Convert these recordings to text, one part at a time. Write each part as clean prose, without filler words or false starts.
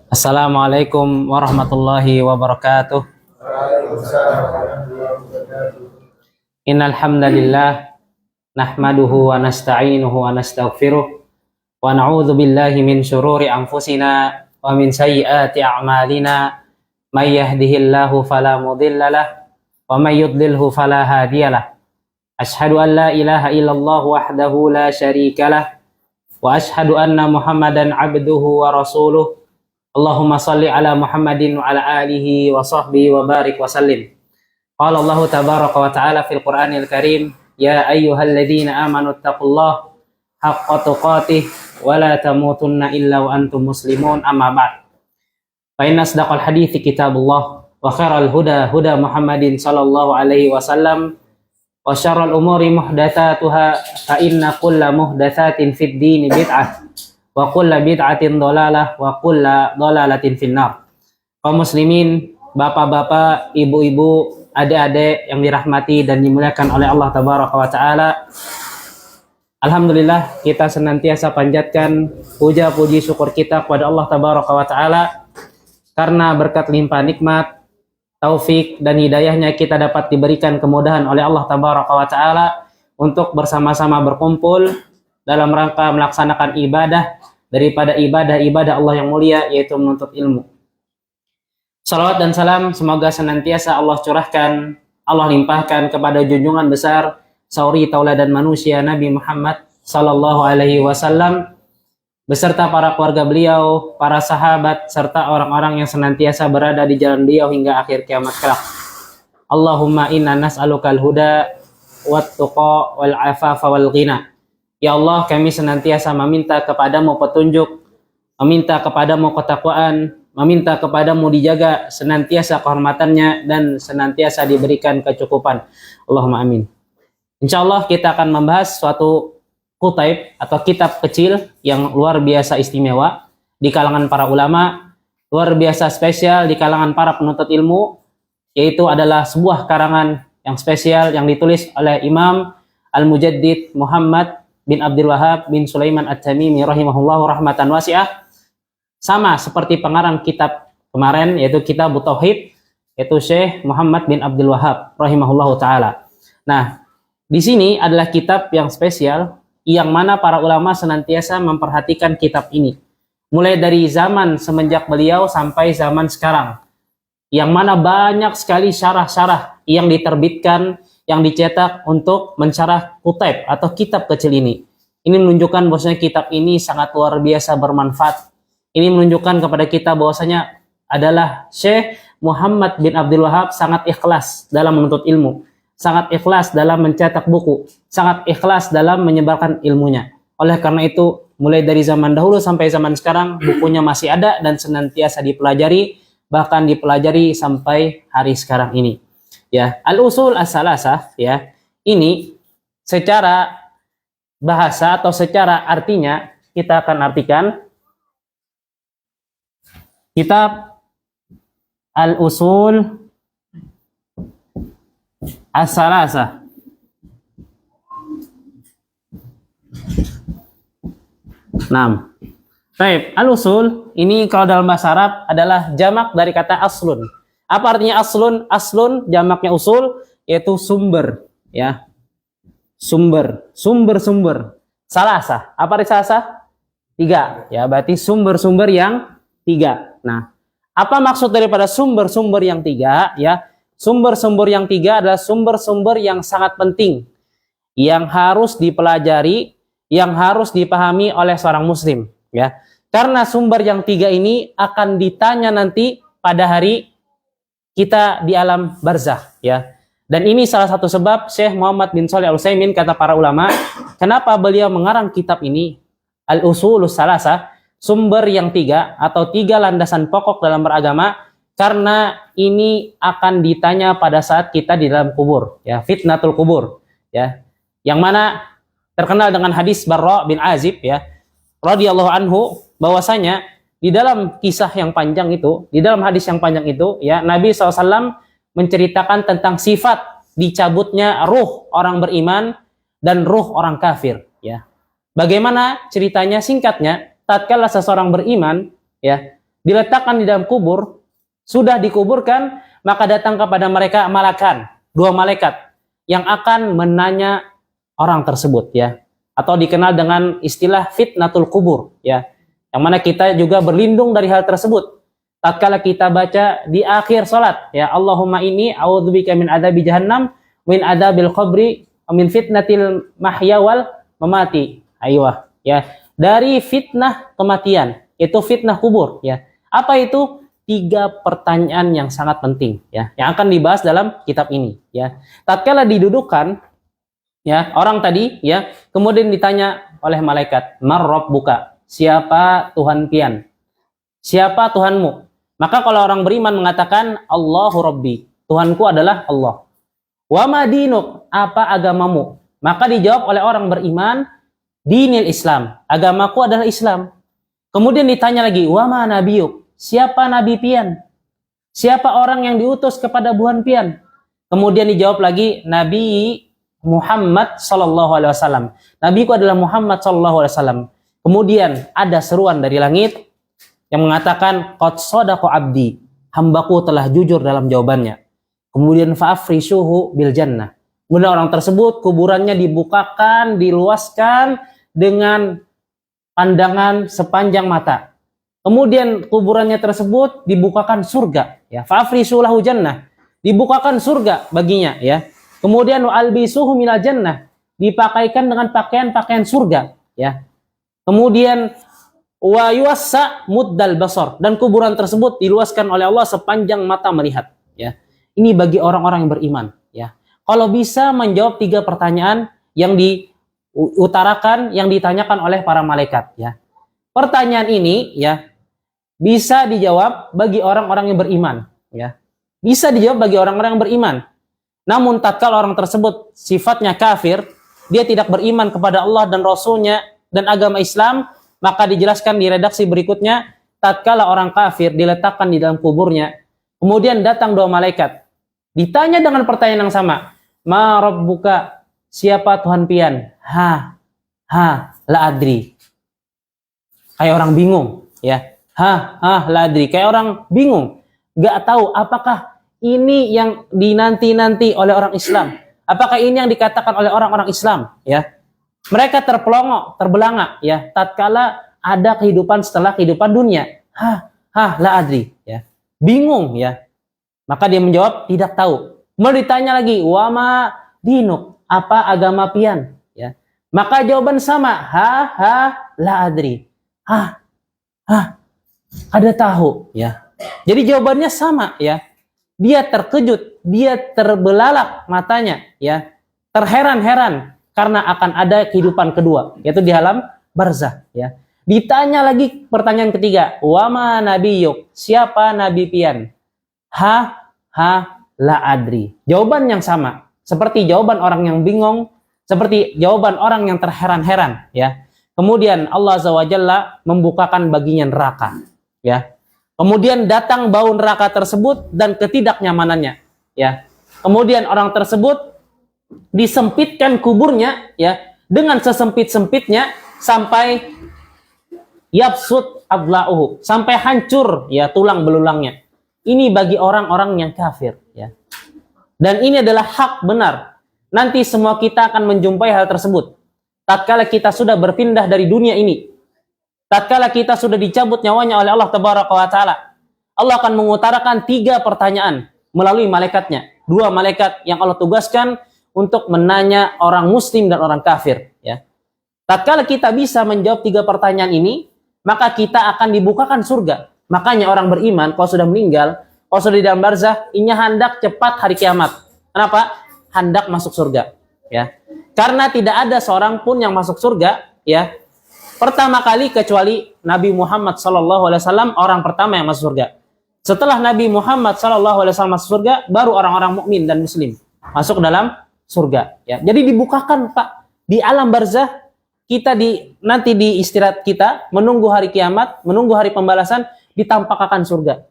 Assalamualaikum warahmatullahi wabarakatuh. Innal hamdalillah nahmaduhu wa nasta'inuhu wa nastaghfiruh wa na'udzu billahi min syururi anfusina wa min sayyiati a'malina may yahdihillahu fala mudhillalah wa may yudlilhu fala hadiyalah. Asyhadu an la ilaha illallah wahdahu la syarikalah wa asyhadu anna Muhammadan abduhu wa rasuluh. Allahumma salli ala Muhammadin wa ala alihi wa sahbihi wa barik wa sallim. Qala Allah tabaraka wa ta'ala fil Qur'anil Karim, ya ayyuhalladzina amanu taqullaha haqqa tuqatih wa la tamutunna illa wa antum muslimun, amma ba'd. Fa inna asdaqal hadithi kitabullah wa khairal huda huda Muhammadin sallallahu alaihi wasallam wa syarrul umuri muhdatsatuha fa inna kulla muhdatsatin fid dini bid'ah wa kulla bid'atin dhalalah wa kulla dhalalatin finnar. Kaum muslimin, bapak-bapak, ibu-ibu, adik-adik yang dirahmati dan dimuliakan oleh Allah tabaraka wa taala. Alhamdulillah, kita senantiasa panjatkan puja puji syukur kita kepada Allah tabaraka wa taala karena berkat limpah nikmat, taufik dan hidayahnya kita dapat diberikan kemudahan oleh Allah tabaraka wa taala untuk bersama-sama berkumpul dalam rangka melaksanakan ibadah daripada ibadah-ibadah Allah yang mulia, yaitu menuntut ilmu. Salawat dan salam semoga senantiasa Allah curahkan, Allah limpahkan kepada junjungan besar sauri tauladan manusia Nabi Muhammad sallallahu alaihi wasallam beserta para keluarga beliau, para sahabat serta orang-orang yang senantiasa berada di jalan beliau hingga akhir kiamat kelak. Allahumma inna nas'alukal huda wat tuqa wal afafa wal ghina. Ya Allah, kami senantiasa meminta kepadamu petunjuk, meminta kepadamu ketakwaan, meminta kepadamu dijaga senantiasa kehormatannya dan senantiasa diberikan kecukupan. Allahumma amin. Insyaallah kita akan membahas suatu kutaib atau kitab kecil yang luar biasa istimewa di kalangan para ulama, luar biasa spesial di kalangan para penuntut ilmu, yaitu adalah sebuah karangan yang spesial yang ditulis oleh Imam Al-Mujaddid Muhammad bin Abdul Wahab bin Sulaiman At-Tamimi rahimahullahu rahmatan wasi'ah. Sama seperti pengarang kitab kemarin, yaitu kitab Tauhid, yaitu Syekh Muhammad bin Abdul Wahab rahimahullahu taala. Nah, di sini adalah kitab yang spesial yang mana para ulama senantiasa memperhatikan kitab ini. Mulai dari zaman semenjak beliau sampai zaman sekarang. Yang mana banyak sekali syarah-syarah yang diterbitkan, yang dicetak untuk mensyarah kutaib atau kitab kecil ini. Ini menunjukkan bahwasanya kitab ini sangat luar biasa bermanfaat. Ini menunjukkan kepada kita bahwasanya adalah Syekh Muhammad bin Abdul Wahab sangat ikhlas dalam menuntut ilmu, sangat ikhlas dalam mencetak buku, sangat ikhlas dalam menyebarkan ilmunya. Oleh karena itu, mulai dari zaman dahulu sampai zaman sekarang, bukunya masih ada dan senantiasa dipelajari, bahkan dipelajari sampai hari sekarang ini. Ya, al-usul as-salasah, ya, ini secara bahasa atau secara artinya kita akan artikan kitab al-usul as-salasah. Nah, baik, al-usul ini kalau dalam bahasa Arab adalah jamak dari kata aslun. Apa artinya aslun? Aslun jamaknya usul, yaitu sumber, ya. Sumber. Salasah. Apa arti salasah? 3, ya. Berarti sumber-sumber yang 3. Nah, apa maksud daripada sumber-sumber yang 3, ya? Sumber-sumber yang 3 adalah sumber-sumber yang sangat penting, yang harus dipelajari, yang harus dipahami oleh seorang muslim, ya. Karena sumber yang 3 ini akan ditanya nanti pada hari kita di alam barzakh, ya. Dan ini salah satu sebab Syekh Muhammad bin Shalih Al-Utsaimin, kata para ulama, kenapa beliau mengarang kitab ini Al-Usulus Salasah, sumber yang 3 atau 3 landasan pokok dalam beragama. karena ini akan ditanya pada saat kita di dalam kubur, ya, fitnatul kubur, ya. Yang mana terkenal dengan hadis Barra bin Azib, ya, radhiyallahu anhu, bahwasanya di dalam kisah yang panjang itu, di dalam hadis yang panjang itu, ya, Nabi SAW menceritakan tentang sifat dicabutnya ruh orang beriman dan ruh orang kafir, ya. Bagaimana ceritanya? Singkatnya, tatkala seseorang beriman, ya, diletakkan di dalam kubur, sudah dikuburkan, maka datang kepada mereka malakan, dua malaikat yang akan menanya orang tersebut, ya, atau dikenal dengan istilah fitnatul kubur, ya, yang mana kita juga berlindung dari hal tersebut tatkala kita baca di akhir salat, ya, Allahumma inni a'udzubika min adzabi jahannam min adzabil qabri min fitnatil mahya wal mamati. Aywa, ya, dari fitnah kematian, itu fitnah kubur, ya. Apa itu? 3 pertanyaan yang sangat penting, ya, yang akan dibahas dalam kitab ini, ya. Tatkala didudukan, ya, orang tadi, ya, kemudian ditanya oleh malaikat, "Man rabbuka?" Siapa Tuhan pian? Siapa Tuhanmu? Maka kalau orang beriman mengatakan, "Allahu Rabbi." Tuhanku adalah Allah. "Wa ma dinuk?" Apa agamamu? Maka dijawab oleh orang beriman, "Dinil Islam." Agamaku adalah Islam. Kemudian ditanya lagi, "Wa ma nabiyuk?" Siapa nabi pian? Siapa orang yang diutus kepada buhan pian? Kemudian dijawab lagi, "Nabi Muhammad sallallahu alaihi wasallam." Nabiku adalah Muhammad sallallahu alaihi wasallam. Kemudian ada seruan dari langit yang mengatakan, "Qad shadaqa abdi." Hambaku telah jujur dalam jawabannya. Kemudian fa'afrishuhu bil jannah. Kemudian orang tersebut kuburannya dibukakan, diluaskan dengan pandangan sepanjang mata. Kemudian kuburannya tersebut dibukakan surga, ya, fa'afrishu lahu jannah, dibukakan surga baginya, ya. Kemudian wa'albisuhu minal jannah, dipakaikan dengan pakaian-pakaian surga, ya. Kemudian wa yuwassa muddal basar, dan kuburan tersebut diluaskan oleh Allah sepanjang mata melihat, ya. Ini bagi orang-orang yang beriman, ya. Kalau bisa menjawab 3 pertanyaan yang diutarakan, yang ditanyakan oleh para malaikat, ya. Pertanyaan ini, ya, bisa dijawab bagi orang-orang yang beriman, ya. Bisa dijawab bagi orang-orang yang beriman. Namun tatkala orang tersebut sifatnya kafir, dia tidak beriman kepada Allah dan Rasul-Nya dan agama Islam, maka dijelaskan di redaksi berikutnya, tatkala orang kafir diletakkan di dalam kuburnya, kemudian datang 2 malaikat, ditanya dengan pertanyaan yang sama, "Ma rabbuka?" Siapa Tuhan pian? Ha la adri. Kayak orang bingung, ya. La adri. Kayak orang bingung, gak tahu apakah ini yang dinanti-nanti oleh orang Islam, apakah ini yang dikatakan oleh orang-orang Islam, ya. Mereka terpelongok, terbelangak, ya, tatkala ada kehidupan setelah kehidupan dunia. La adri, ya. Bingung, ya. Maka dia menjawab tidak tahu. Kemudian ditanya lagi, "Wa ma dinuk?" Apa agama pian, ya. Maka jawaban sama, la adri. Ada tahu, ya. Jadi jawabannya sama, ya. Dia terkejut, dia terbelalak matanya, ya. Terheran-heran karena akan ada kehidupan kedua, yaitu di alam barzah, ya. Ditanya lagi pertanyaan ketiga, "Wa ma nabiyyuk?" Siapa nabi pian? La adri. Jawaban yang sama, seperti jawaban orang yang bingung, seperti jawaban orang yang terheran-heran, ya. Kemudian Allah Azza wa Jalla membukakan baginya neraka, ya. Kemudian datang bau neraka tersebut dan ketidaknyamanannya, ya. Kemudian orang tersebut disempitkan kuburnya, ya, dengan sesempit-sempitnya sampai yabsut adla'uhu, sampai hancur, ya, tulang belulangnya. Ini bagi orang-orang yang kafir, ya. Dan ini adalah hak benar. Nanti semua kita akan menjumpai hal tersebut. Tatkala kita sudah berpindah dari dunia ini, tatkala kita sudah dicabut nyawanya oleh Allah Tabaraka wa Ta'ala, Allah akan mengutarakan 3 pertanyaan melalui malaikatnya. 2 malaikat yang Allah tugaskan untuk menanya orang muslim dan orang kafir, ya. Tatkala kita bisa menjawab 3 pertanyaan ini, maka kita akan dibukakan surga. Makanya orang beriman kalau sudah meninggal, kalau sudah di dalam barzah, ini hendak cepat hari kiamat. Kenapa? Hendak masuk surga, ya. Karena tidak ada seorang pun yang masuk surga, ya, pertama kali kecuali Nabi Muhammad SAW, orang pertama yang masuk surga. Setelah Nabi Muhammad SAW masuk surga, baru orang-orang mukmin dan muslim masuk ke dalam surga. Ya. Jadi dibukakan Pak di alam barzah kita nanti di istirahat kita menunggu hari kiamat, menunggu hari pembalasan, ditampakkan surga.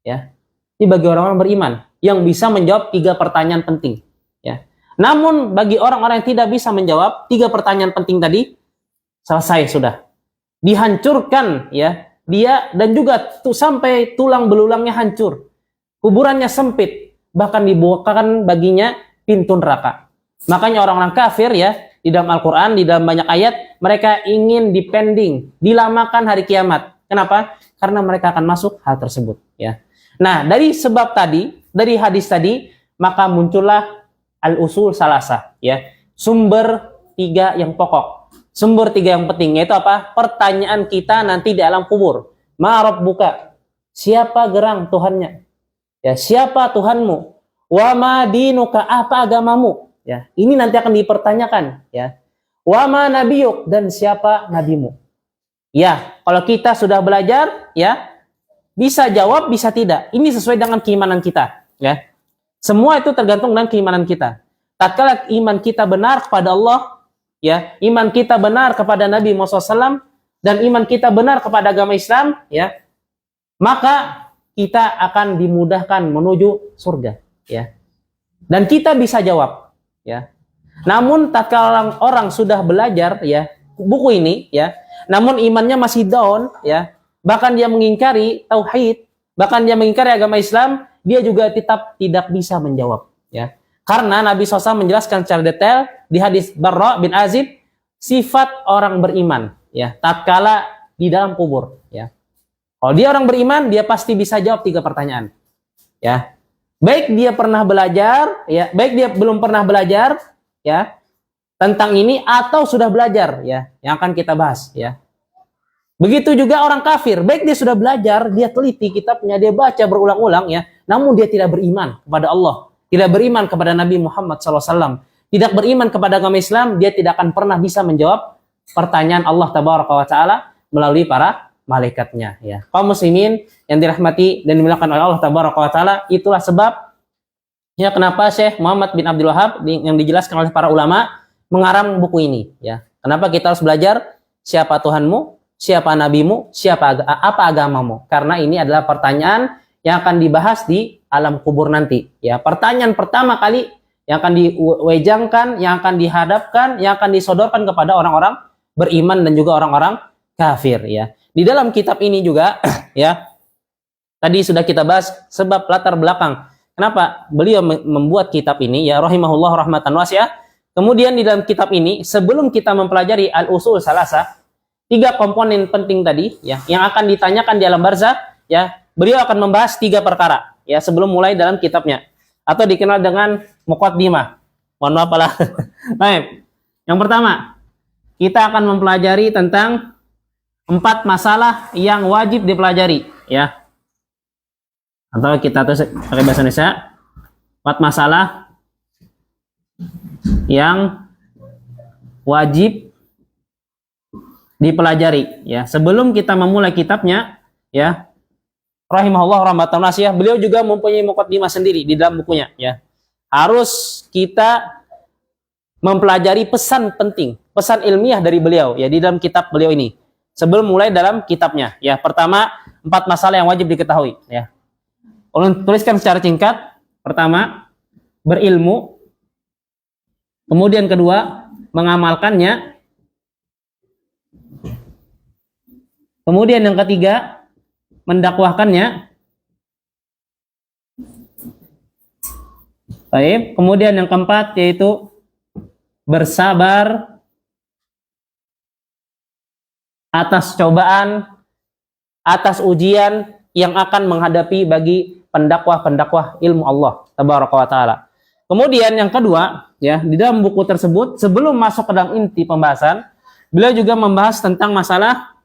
Ya. Ini bagi orang-orang beriman yang bisa menjawab 3 pertanyaan penting. Ya. Namun bagi orang-orang yang tidak bisa menjawab 3 pertanyaan penting tadi, selesai sudah. Dihancurkan ya dia dan juga sampai tulang belulangnya hancur. Kuburannya sempit, bahkan dibukakan baginya pintu neraka. Makanya orang-orang kafir ya, di dalam Al-Qur'an, di dalam banyak ayat, mereka ingin dipending, dilamakan hari kiamat. Kenapa? Karena mereka akan masuk hal tersebut ya. Nah, dari sebab tadi, dari hadis tadi, maka muncullah al-usul salasah ya. Sumber 3 yang pokok. Sumber 3 yang penting, yaitu apa? Pertanyaan kita nanti di alam kubur. Ma rabbuka? Siapa gerang Tuhannya? Ya, siapa Tuhanmu? Wa ma dinuka? Apa agamamu? Ya, ini nanti akan dipertanyakan, ya. Wa ma nabiyuk? Dan siapa nabimu? Ya, kalau kita sudah belajar, ya, bisa jawab, bisa tidak. Ini sesuai dengan keimanan kita, ya. Semua itu tergantung dengan keimanan kita. Tatkala iman kita benar kepada Allah, ya, iman kita benar kepada Nabi Muhammad SAW, dan iman kita benar kepada agama Islam, ya, maka kita akan dimudahkan menuju surga, ya. Dan kita bisa jawab, ya. Namun tatkala orang sudah belajar, ya, buku ini, ya, namun imannya masih down, ya, bahkan dia mengingkari tauhid, bahkan dia mengingkari agama Islam, dia juga tetap tidak bisa menjawab, ya. Karena Nabi SAW menjelaskan secara detail di hadis Barra bin Azib sifat orang beriman, ya, tatkala di dalam kubur, ya. Kalau dia orang beriman, dia pasti bisa jawab 3 pertanyaan, ya. Baik dia pernah belajar, ya, baik dia belum pernah belajar, ya, tentang ini atau sudah belajar, ya, yang akan kita bahas, ya. Begitu juga orang kafir, baik dia sudah belajar, dia teliti kitabnya, dia baca berulang-ulang, ya, namun dia tidak beriman kepada Allah. Tidak beriman kepada Nabi Muhammad SAW, tidak beriman kepada agama Islam, dia tidak akan pernah bisa menjawab pertanyaan Allah Tabaraka wa Ta'ala melalui para malaikatnya. Ya. Kaum muslimin yang dirahmati dan dimuliakan oleh Allah Tabaraka wa Ta'ala, itulah sebab ya kenapa Syekh Muhammad bin Abdul Wahab yang dijelaskan oleh para ulama mengarang buku ini. Ya. Kenapa kita harus belajar siapa Tuhanmu, siapa nabimu, apa agamamu? Karena ini adalah pertanyaan yang akan dibahas di alam kubur nanti. Ya, pertanyaan pertama kali yang akan diwejangkan, yang akan dihadapkan, yang akan disodorkan kepada orang-orang beriman dan juga orang-orang kafir. Ya, di dalam kitab ini juga, ya, tadi sudah kita bahas sebab latar belakang kenapa beliau membuat kitab ini. Ya, rahimahullah rahmatan wasi'ah. Kemudian di dalam kitab ini, sebelum kita mempelajari al-usul salasah, 3 komponen penting tadi, ya, yang akan ditanyakan di alam barzah, ya, beliau akan membahas 3 perkara. Ya, sebelum mulai dalam kitabnya atau dikenal dengan muqaddimah. Mohon maaf lah. Baik. Yang pertama, kita akan mempelajari tentang 4 masalah yang wajib dipelajari, ya. Atau kita pakai bahasa Indonesia, 4 masalah yang wajib dipelajari, ya. Sebelum kita memulai kitabnya, ya, rahimahullah rahmatan wasi'ah, beliau juga mempunyai muqaddimah sendiri di dalam bukunya, ya. Harus kita mempelajari pesan penting, pesan ilmiah dari beliau, ya, di dalam kitab beliau ini. Sebelum mulai dalam kitabnya, ya. Pertama, 4 masalah yang wajib diketahui, ya. Ulun tuliskan secara singkat. Pertama, berilmu. Kemudian kedua, mengamalkannya. Kemudian yang ketiga, mendakwahkannya. Baik. Kemudian yang keempat yaitu bersabar atas cobaan, atas ujian yang akan menghadapi bagi pendakwah-pendakwah ilmu Allah Tabaraka wa Ta'ala. Kemudian yang kedua, ya, di dalam buku tersebut sebelum masuk ke dalam inti pembahasan, beliau juga membahas tentang masalah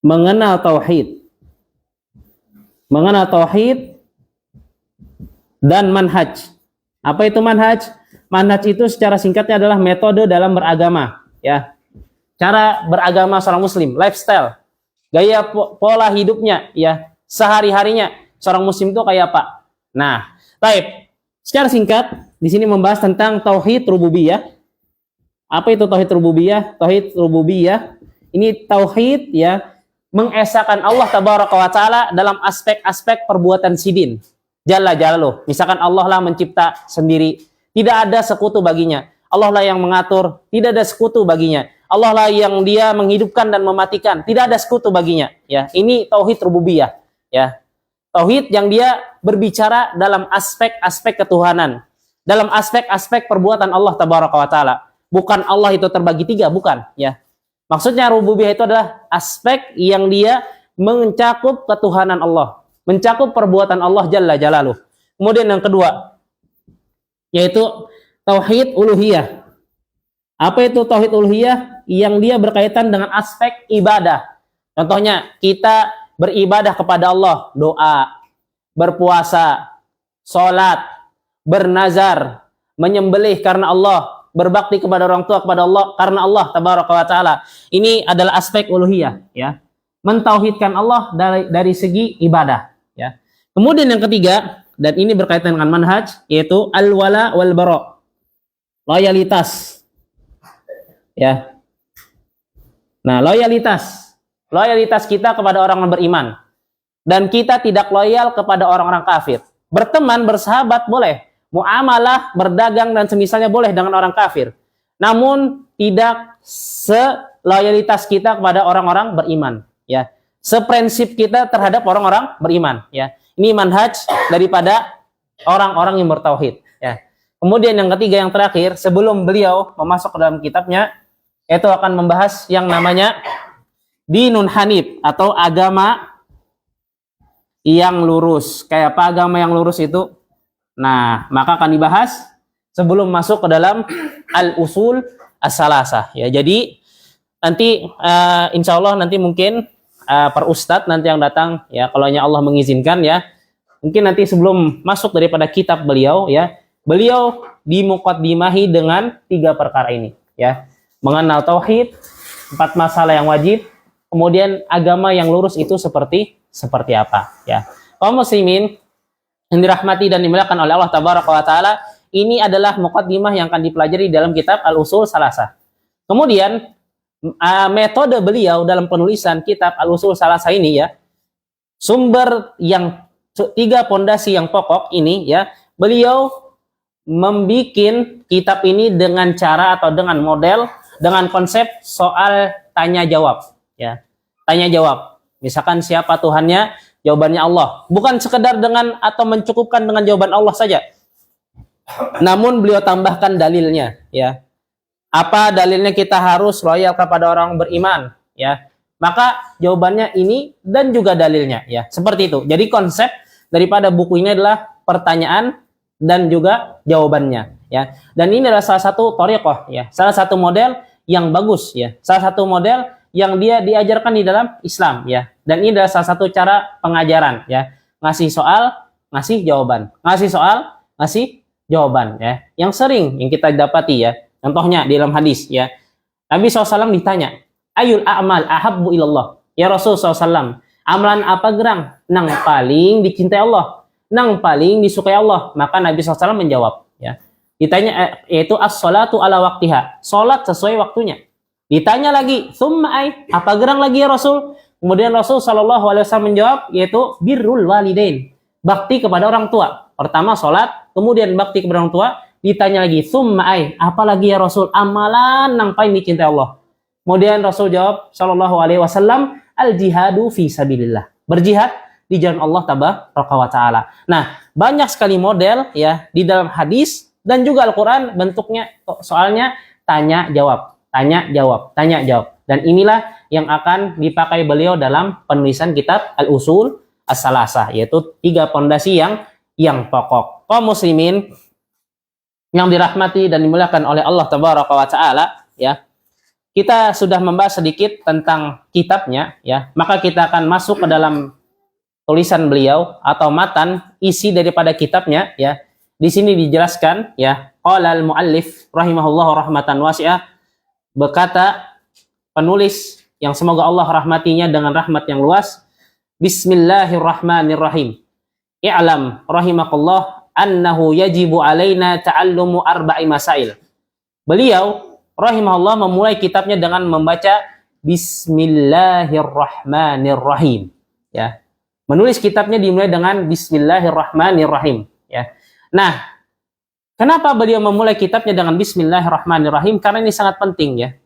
mengenal tauhid. Mengenal tauhid dan manhaj. Apa itu manhaj? Manhaj itu secara singkatnya adalah metode dalam beragama, ya. Cara beragama seorang muslim, lifestyle, gaya pola hidupnya, ya. sehari-harinya. Seorang muslim itu kayak apa? Nah, baik. Secara singkat di sini membahas tentang tauhid rububiyah. Apa itu tauhid rububiyah? Tauhid rububiyah ini tauhid ya, mengesahkan Allah tabaraka wa taala dalam aspek-aspek perbuatan sidin. Jalla jalaluh. Misalkan Allah lah mencipta sendiri, tidak ada sekutu baginya. Allah lah yang mengatur, tidak ada sekutu baginya. Allah lah yang dia menghidupkan dan mematikan, tidak ada sekutu baginya. Ya, ini tauhid rububiyah. Ya, tauhid yang dia berbicara dalam aspek-aspek ketuhanan, dalam aspek-aspek perbuatan Allah tabaraka wa taala. Bukan Allah itu terbagi tiga, bukan. Ya, maksudnya rububiyah itu adalah aspek yang dia mencakup ketuhanan Allah, mencakup perbuatan Allah jalla jalaluh. Kemudian yang kedua yaitu tauhid uluhiyah. Apa itu tauhid uluhiyah? Yang dia berkaitan dengan aspek ibadah. Contohnya kita beribadah kepada Allah, doa, berpuasa, sholat, bernazar, menyembelih karena Allah, berbakti kepada orang tua kepada Allah karena Allah tabaraka wa taala. Ini adalah aspek uluhiyah, ya. Mentauhidkan Allah dari segi ibadah, ya. Kemudian yang ketiga, dan ini berkaitan dengan manhaj, yaitu al-wala wal bara. Loyalitas. Ya. Nah, loyalitas kita kepada orang yang beriman, dan kita tidak loyal kepada orang-orang kafir. Berteman, bersahabat boleh, muamalah, berdagang dan semisalnya boleh dengan orang kafir. Namun tidak seloyalitas kita kepada orang-orang beriman, ya. Seprinsip kita terhadap orang-orang beriman, ya. Ini manhaj daripada orang-orang yang bertauhid, ya. Kemudian yang ketiga, yang terakhir, sebelum beliau memasuk ke dalam kitabnya, itu akan membahas yang namanya dinun hanif atau agama yang lurus. Kayak apa agama yang lurus itu? Nah, maka akan dibahas sebelum masuk ke dalam al-usul as-salasah, ya. Jadi nanti insya Allah nanti mungkin per ustadz nanti yang datang, ya, kalau Allah mengizinkan, ya, mungkin nanti sebelum masuk daripada kitab beliau, ya, beliau dimuqaddimahi dengan 3 perkara ini, ya. Mengenal tauhid, 4 masalah yang wajib, kemudian agama yang lurus itu seperti apa, ya. Kaum muslimin yang dirahmati dan dimuliakan oleh Allah tabaraka wa taala, ini adalah muqaddimah yang akan dipelajari dalam kitab Al-Usul Salasah. Kemudian metode beliau dalam penulisan kitab Al-Usul Salasah ini, ya, sumber yang 3 pondasi yang pokok ini, ya, beliau membikin kitab ini dengan cara atau dengan model, dengan konsep soal tanya jawab, ya. Tanya jawab. Misalkan siapa Tuhannya? Jawabannya Allah. Bukan sekedar dengan atau mencukupkan dengan jawaban Allah saja. Namun beliau tambahkan dalilnya, ya. Apa dalilnya kita harus loyal kepada orang beriman, ya. Maka jawabannya ini dan juga dalilnya, ya. Seperti itu. Jadi konsep daripada buku ini adalah pertanyaan dan juga jawabannya, ya. Dan ini adalah salah satu thariqah, ya. Salah satu model yang bagus, ya. Salah satu model yang dia diajarkan di dalam Islam, ya. Dan ini adalah salah satu cara pengajaran, ya. Ngasih soal, ngasih jawaban. Ngasih soal, ngasih jawaban, ya. Yang sering yang kita dapati, ya. Contohnya di dalam hadis, ya. Nabi SAW ditanya, ayul a'mal ahabbu ilallah. Ya Rasul SAW, amalan apa gerang nang paling dicintai Allah, nang paling disukai Allah? Maka Nabi SAW menjawab, ya. Ditanya, yaitu as-salatu ala waktiha, salat sesuai waktunya. Ditanya lagi, tsumma ai, apa gerang lagi ya Rasul? Kemudian Rasul sallallahu alaihi wasallam menjawab, yaitu birrul walidain, bakti kepada orang tua. Pertama salat, kemudian bakti kepada orang tua. Ditanya lagi, tsumma ai, apa lagi ya Rasul? Amalan nang paling dicintai Allah. Kemudian Rasul jawab sallallahu alaihi wasallam, al jihadu fi sabilillah, berjihad di jalan Allah tabaraka wa taala. Nah, banyak sekali model, ya, di dalam hadis dan juga Al-Qur'an bentuknya soalnya tanya jawab, tanya jawab, tanya jawab. Dan inilah yang akan dipakai beliau dalam penulisan kitab Al-Usul As-Salasah, yaitu 3 pondasi yang pokok. Kaum muslimin yang dirahmati dan dimuliakan oleh Allah tabaraka wa taala, ya. Kita sudah membahas sedikit tentang kitabnya, ya. Maka kita akan masuk ke dalam tulisan beliau atau matan isi daripada kitabnya, ya. Di sini dijelaskan, ya, qala al-muallif rahimahullahu rahmatan wasi'ah, berkata penulis yang semoga Allah rahmatinya dengan rahmat yang luas, Bismillahirrahmanirrahim. I'lam rahimakallah annahu yajibu alaina ta'allumu arba'i masail. Beliau rahimahullah memulai kitabnya dengan membaca Bismillahirrahmanirrahim. Ya. Menulis kitabnya dimulai dengan Bismillahirrahmanirrahim. Ya. Nah, kenapa beliau memulai kitabnya dengan Bismillahirrahmanirrahim? Karena ini sangat penting ya.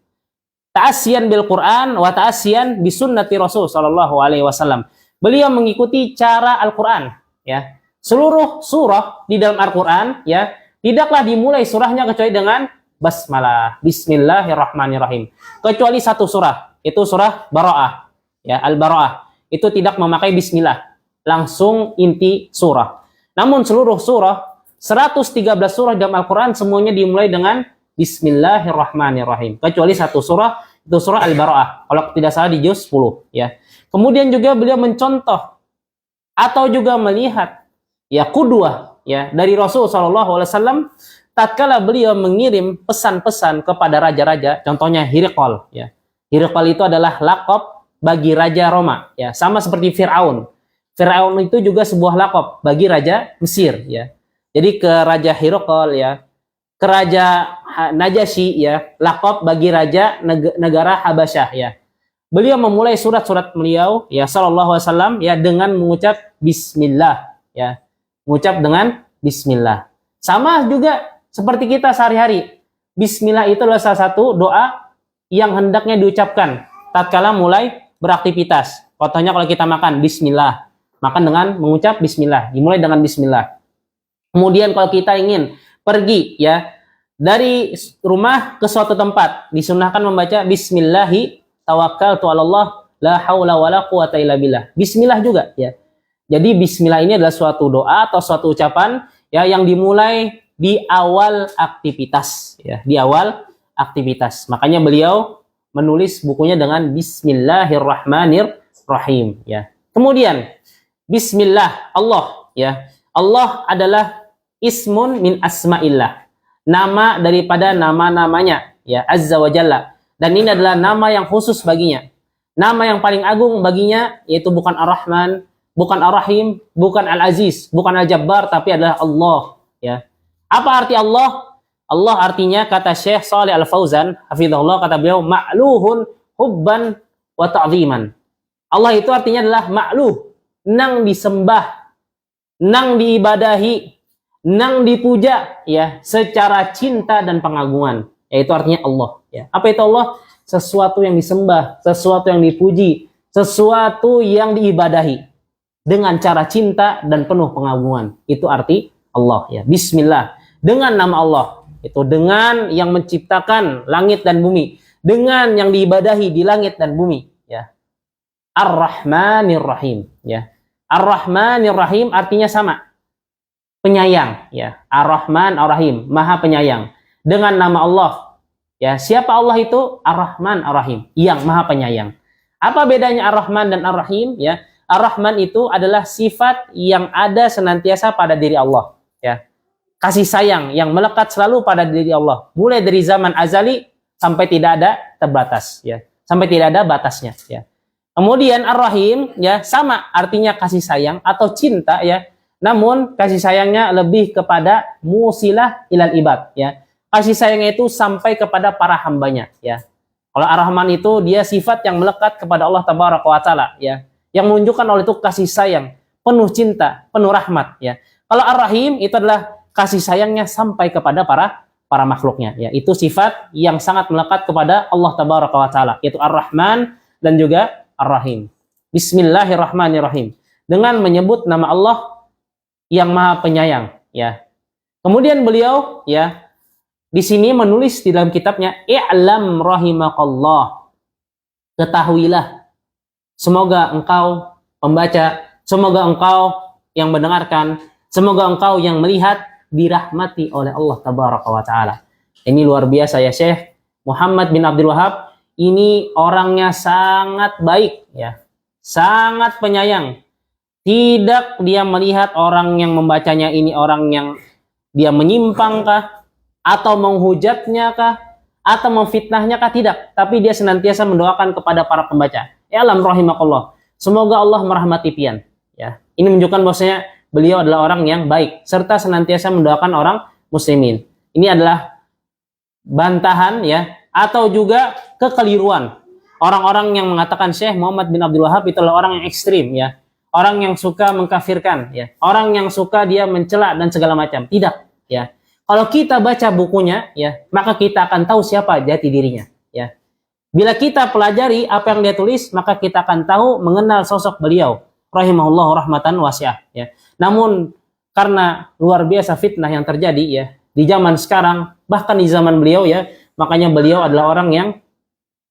Ta'asiyan bil Quran wa ta'asiyan bi sunnati Rasul sallallahu alaihi wasallam. Beliau mengikuti cara Al-Quran ya. Seluruh surah di dalam Al-Quran ya, tidaklah dimulai surahnya kecuali dengan basmalah, Bismillahirrahmanirrahim. Kecuali satu surah, itu surah Bara'ah ya, Al-Bara'ah. Itu tidak memakai bismillah, langsung inti surah. Namun seluruh surah 113 surah dalam Al-Quran semuanya dimulai dengan Bismillahirrahmanirrahim. Kecuali satu surah, itu surah Al-Bara'ah. Kalau tidak salah di juz 10 ya. Kemudian juga beliau mencontoh atau juga melihat ya qudwah ya dari Rasul sallallahu alaihi wasallam tatkala beliau mengirim pesan-pesan kepada raja-raja, contohnya Hiraqal ya. Hiraqal itu adalah laqab bagi raja Roma ya, sama seperti Firaun. Firaun itu juga sebuah laqab bagi raja Mesir ya. Jadi ke raja Hiraqal ya, ke raja Najasyi ya, laqab bagi raja negara Habasyah ya. Beliau memulai surat-surat beliau ya sallallahu alaihi wasallam ya dengan mengucap bismillah ya. Mengucap dengan bismillah. Sama juga seperti kita sehari-hari. Bismillah itu adalah salah satu doa yang hendaknya diucapkan tatkala mulai beraktivitas. Contohnya kalau kita makan bismillah, makan dengan mengucap bismillah, dimulai dengan bismillah. Kemudian kalau kita ingin pergi ya dari rumah ke suatu tempat, disunahkan membaca bismillahi tawakkaltu 'alallah la haula wala quwata illa billah. Bismillah juga ya. Jadi bismillah ini adalah suatu doa atau suatu ucapan ya yang dimulai di awal aktivitas ya, di awal aktivitas. Makanya beliau menulis bukunya dengan Bismillahirrahmanirrahim ya. Kemudian bismillah Allah ya. Allah adalah ismun min asma'illah. Nama daripada nama-namanya ya, Azza wa Jalla. Dan ini adalah nama yang khusus baginya. Nama yang paling agung baginya yaitu bukan Ar-Rahman, bukan Ar-Rahim, bukan Al-Aziz, bukan Al-Jabbar, tapi adalah Allah ya. Apa arti Allah? Allah artinya kata Syekh Shalih Al-Fauzan hafizahullah, kata beliau ma'luhun hubban wa ta'ziman. Allah itu artinya adalah ma'luh, nang disembah, nang diibadahi, nang dipuja ya secara cinta dan pengagungan. Yaitu artinya Allah ya. Apa itu Allah? Sesuatu yang disembah, sesuatu yang dipuji, sesuatu yang diibadahi dengan cara cinta dan penuh pengagungan. Itu arti Allah ya. Bismillah, dengan nama Allah, itu dengan yang menciptakan langit dan bumi, dengan yang diibadahi di langit dan bumi ya. Ar-Rahmanir-Rahim ya. Ar-Rahmanir-Rahim artinya sama, penyayang ya. Ar-Rahman Ar-Rahim, Maha Penyayang. Dengan nama Allah ya. Siapa Allah itu? Ar-Rahman Ar-Rahim, yang Maha Penyayang. Apa bedanya Ar-Rahman dan Ar-Rahim ya? Ar-Rahman itu adalah sifat yang ada senantiasa pada diri Allah ya. Kasih sayang yang melekat selalu pada diri Allah, mulai dari zaman azali sampai tidak ada terbatas ya, sampai tidak ada batasnya ya. Kemudian Ar-Rahim ya, sama artinya kasih sayang atau cinta ya, namun kasih sayangnya lebih kepada musilah ilal ibad ya. Kasih sayangnya itu sampai kepada para hambanya ya. Kalau Ar-Rahman itu dia sifat yang melekat kepada Allah Tabaraka wa Ta'ala ya, yang menunjukkan oleh itu kasih sayang, penuh cinta, penuh rahmat ya. Kalau Ar-Rahim itu adalah kasih sayangnya sampai kepada para makhluknya ya. Itu sifat yang sangat melekat kepada Allah Tabaraka wa Ta'ala, yaitu Ar-Rahman dan juga Ar-Rahim. Bismillahirrahmanirrahim, dengan menyebut nama Allah yang Maha Penyayang ya. Kemudian beliau ya di sini menulis di dalam kitabnya, i'lam rahimakallah, ketahuilah, semoga engkau pembaca, semoga engkau yang mendengarkan, semoga engkau yang melihat dirahmati oleh Allah Tabaraka wa Ta'ala. Ini luar biasa ya, Syekh Muhammad bin Abdul Wahab ini orangnya sangat baik ya, sangat penyayang. Tidak dia melihat orang yang membacanya ini orang yang dia menyimpang kah, atau menghujatnya kah, atau memfitnahnya kah, tidak. Tapi dia senantiasa mendoakan kepada para pembaca. Ya alam rahimakallah. Semoga Allah merahmati pian. Ya, ini menunjukkan bahwasanya beliau adalah orang yang baik serta senantiasa mendoakan orang muslimin. Ini adalah bantahan ya atau juga kekeliruan orang-orang yang mengatakan Syekh Muhammad bin Abdul Wahab itu adalah orang yang ekstrim ya. Orang yang suka mengkafirkan ya. Orang yang suka dia mencela dan segala macam. Tidak ya. Kalau kita baca bukunya ya, maka kita akan tahu siapa jati dirinya ya. Bila kita pelajari apa yang dia tulis, maka kita akan tahu mengenal sosok beliau rahimahullah rahmatan wasi'ah ya. Namun karena luar biasa fitnah yang terjadi ya di zaman sekarang, bahkan di zaman beliau ya, makanya beliau adalah orang yang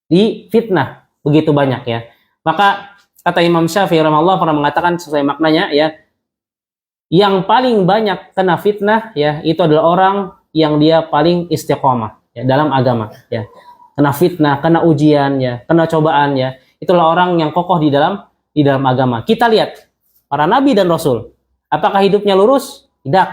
difitnah begitu banyak ya. Maka kata Imam Syafi'i rahimahullah pernah mengatakan sesuai maknanya ya, yang paling banyak kena fitnah ya itu adalah orang yang dia paling istiqomah ya dalam agama ya. Kena fitnah, kena ujian ya, kena cobaan ya. Itulah orang yang kokoh di dalam agama. Kita lihat para nabi dan rasul. Apakah hidupnya lurus? Tidak.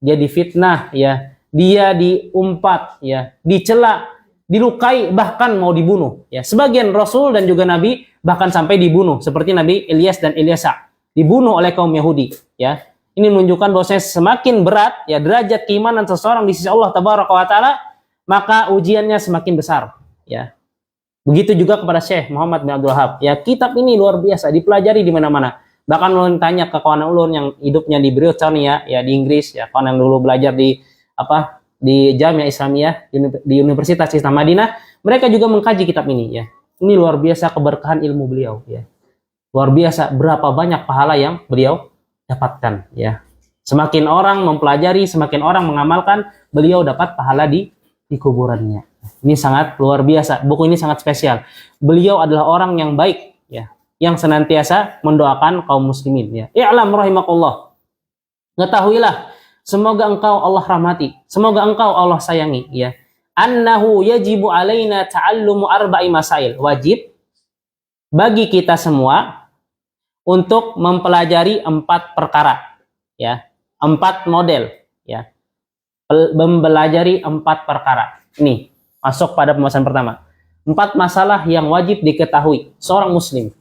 Dia difitnah ya, dia diumpat ya, dicela, dilukai, bahkan mau dibunuh ya. Sebagian rasul dan juga nabi bahkan sampai dibunuh seperti Nabi Ilyas dan Ilyasa, dibunuh oleh kaum Yahudi ya. Ini menunjukkan bahwa semakin berat ya derajat keimanan seseorang di sisi Allah Tabaraka wa taala, maka ujiannya semakin besar ya. Begitu juga kepada Syekh Muhammad bin Abdul Wahab. Ya, kitab ini luar biasa, dipelajari di mana-mana. Bahkan ulun tanya ke kawan ulun yang hidupnya di Britania ya di Inggris ya, kawan yang dulu belajar di di Jamiah Islamiyah di Universitas Islam Madinah, mereka juga mengkaji kitab ini ya. Ini luar biasa keberkahan ilmu beliau ya. Luar biasa berapa banyak pahala yang beliau dapatkan ya. Semakin orang mempelajari, semakin orang mengamalkan, beliau dapat pahala di kuburannya. Ini sangat luar biasa. Buku ini sangat spesial. Beliau adalah orang yang baik ya, yang senantiasa mendoakan kaum muslimin ya. I'lam rahimakallah. Ketahuilah, semoga engkau Allah rahmati, semoga engkau Allah sayangi ya. Annahu yajibu alaina ta'allumu arba'i masail. Wajib bagi kita semua untuk mempelajari 4 perkara ya. 4 model ya. Mempelajari 4 perkara. Ini masuk pada pembahasan pertama. 4 masalah yang wajib diketahui seorang muslim,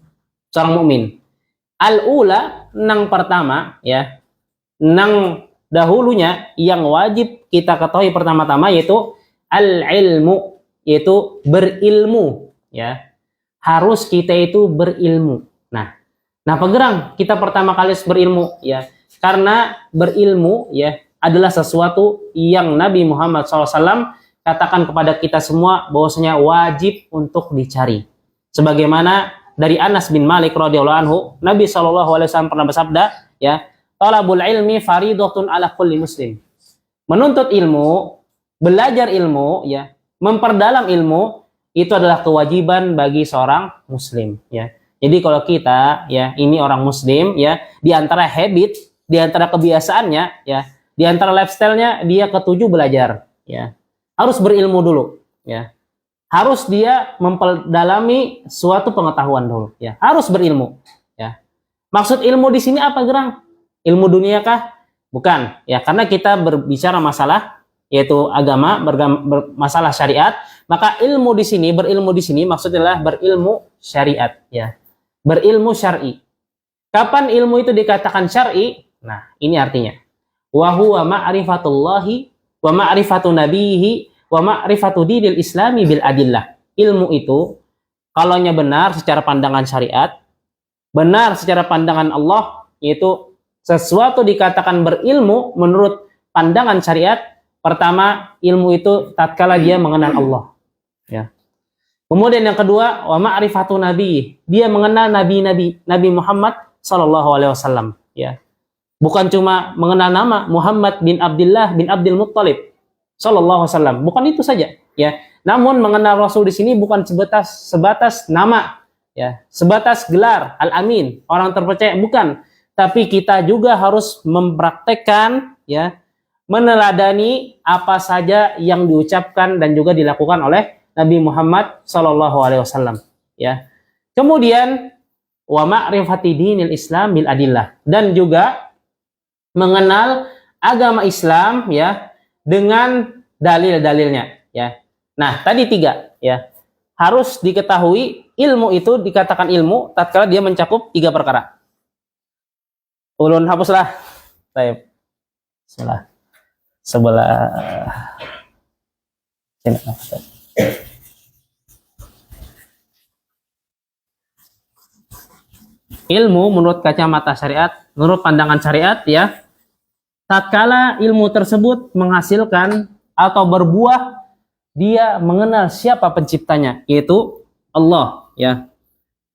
seorang mukmin. Al-ula, nang pertama ya. Nang dahulunya yang wajib kita ketahui pertama-tama yaitu al-ilmu, yaitu berilmu ya. Harus kita itu berilmu. Nah, pegerang kita pertama kali berilmu ya. Karena berilmu ya adalah sesuatu yang Nabi Muhammad SAW katakan kepada kita semua bahwasanya wajib untuk dicari. Sebagaimana dari Anas bin Malik radhiyallahu anhu, Nabi SAW pernah bersabda ya, talabul ilmi faridatun ala kulli muslim. Menuntut ilmu, belajar ilmu ya, memperdalam ilmu itu adalah kewajiban bagi seorang muslim ya. Jadi kalau kita ya ini orang muslim ya, di antara habit, di antara kebiasaannya ya, di antara lifestyle-nya dia ketujuh belajar ya. Harus berilmu dulu ya. Harus dia memperdalami suatu pengetahuan dulu ya. Harus berilmu ya. Maksud ilmu di sini apa, Gerang? Ilmu dunia kah? Bukan ya, karena kita berbicara masalah yaitu agama, masalah syariat, maka ilmu di sini, berilmu di sini maksudnya adalah berilmu syariat ya. Berilmu syar'i. Kapan ilmu itu dikatakan syar'i? Nah, ini artinya wa huwa ma'rifatullahi wa ma'rifatu nabihi wa ma'rifatu dinil islami bil adillah. Ilmu itu kalaunya benar secara pandangan syariat, benar secara pandangan Allah, yaitu sesuatu dikatakan berilmu menurut pandangan syariat. Pertama, ilmu itu tatkala dia mengenal Allah ya. Kemudian yang kedua, wa ma'rifatu nabi, dia mengenal Nabi Muhammad sallallahu alaihi wasallam ya. Bukan cuma mengenal nama Muhammad bin Abdullah bin Abdul Muttalib sallallahu alaihi wasallam, bukan itu saja ya. Namun mengenal Rasul di sini bukan sebatas nama ya, sebatas gelar Al-Amin, orang terpercaya, bukan. Tapi kita juga harus mempraktekkan ya, meneladani apa saja yang diucapkan dan juga dilakukan oleh Nabi Muhammad sallallahu alaihi wasallam ya. Kemudian wa ma'rifati dinil Islam bil adillah, dan juga mengenal agama Islam ya dengan dalil-dalilnya ya. Nah, tadi 3 ya. harus diketahui ilmu itu dikatakan ilmu tatkala dia mencakup 3 perkara. Ulun hapuslah. Baik. Sebelah sini. Ilmu menurut kacamata syariat, menurut pandangan syariat ya, tatkala ilmu tersebut menghasilkan atau berbuah, dia mengenal siapa penciptanya, yaitu Allah ya.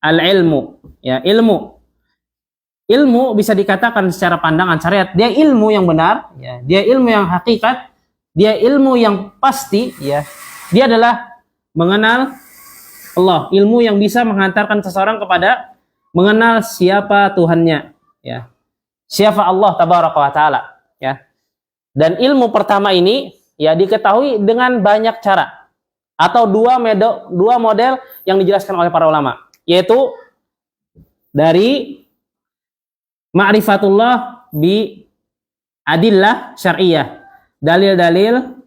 Al-ilmu ya, ilmu. Ilmu bisa dikatakan secara pandangan syariat, dia ilmu yang benar ya, dia ilmu yang hakikat, dia ilmu yang pasti ya. Dia adalah mengenal Allah, ilmu yang bisa menghantarkan seseorang kepada mengenal siapa Tuhannya ya, siapa Allah tabaraka wa taala ya. Dan ilmu pertama ini ya diketahui dengan banyak cara atau dua model yang dijelaskan oleh para ulama, yaitu dari ma'rifatullah bi adillah syar'iyah, dalil-dalil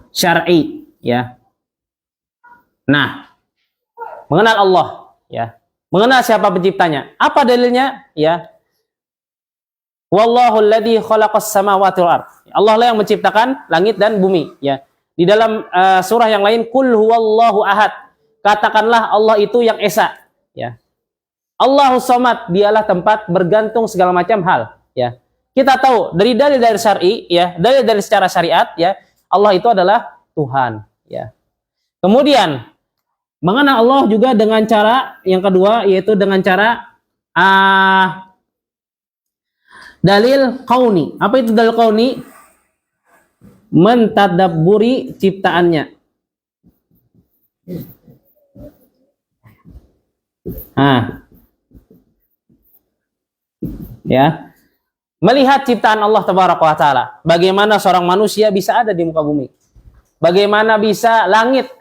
syar'i ya. Nah, mengenal Allah ya, mengenal siapa penciptanya. Apa dalilnya? Ya. Wallahu alladzi khalaqas samawati wal ardh. Allah lah yang menciptakan langit dan bumi, ya. Di dalam surah yang lain, Qul huwallahu ahad. Katakanlah Allah itu yang esa, ya. Allahus samad, dialah tempat bergantung segala macam hal, ya. Kita tahu dari dalil-dalil syar'i, ya, dalil-dalil secara syariat, ya, Allah itu adalah Tuhan, ya. Kemudian mengenal Allah juga dengan cara yang kedua, yaitu dengan cara dalil kauni. Apa itu dalil kauni? Mentadabburi ciptaannya. Ya. Melihat ciptaan Allah tabaraka wa taala. Bagaimana seorang manusia bisa ada di muka bumi? Bagaimana bisa langit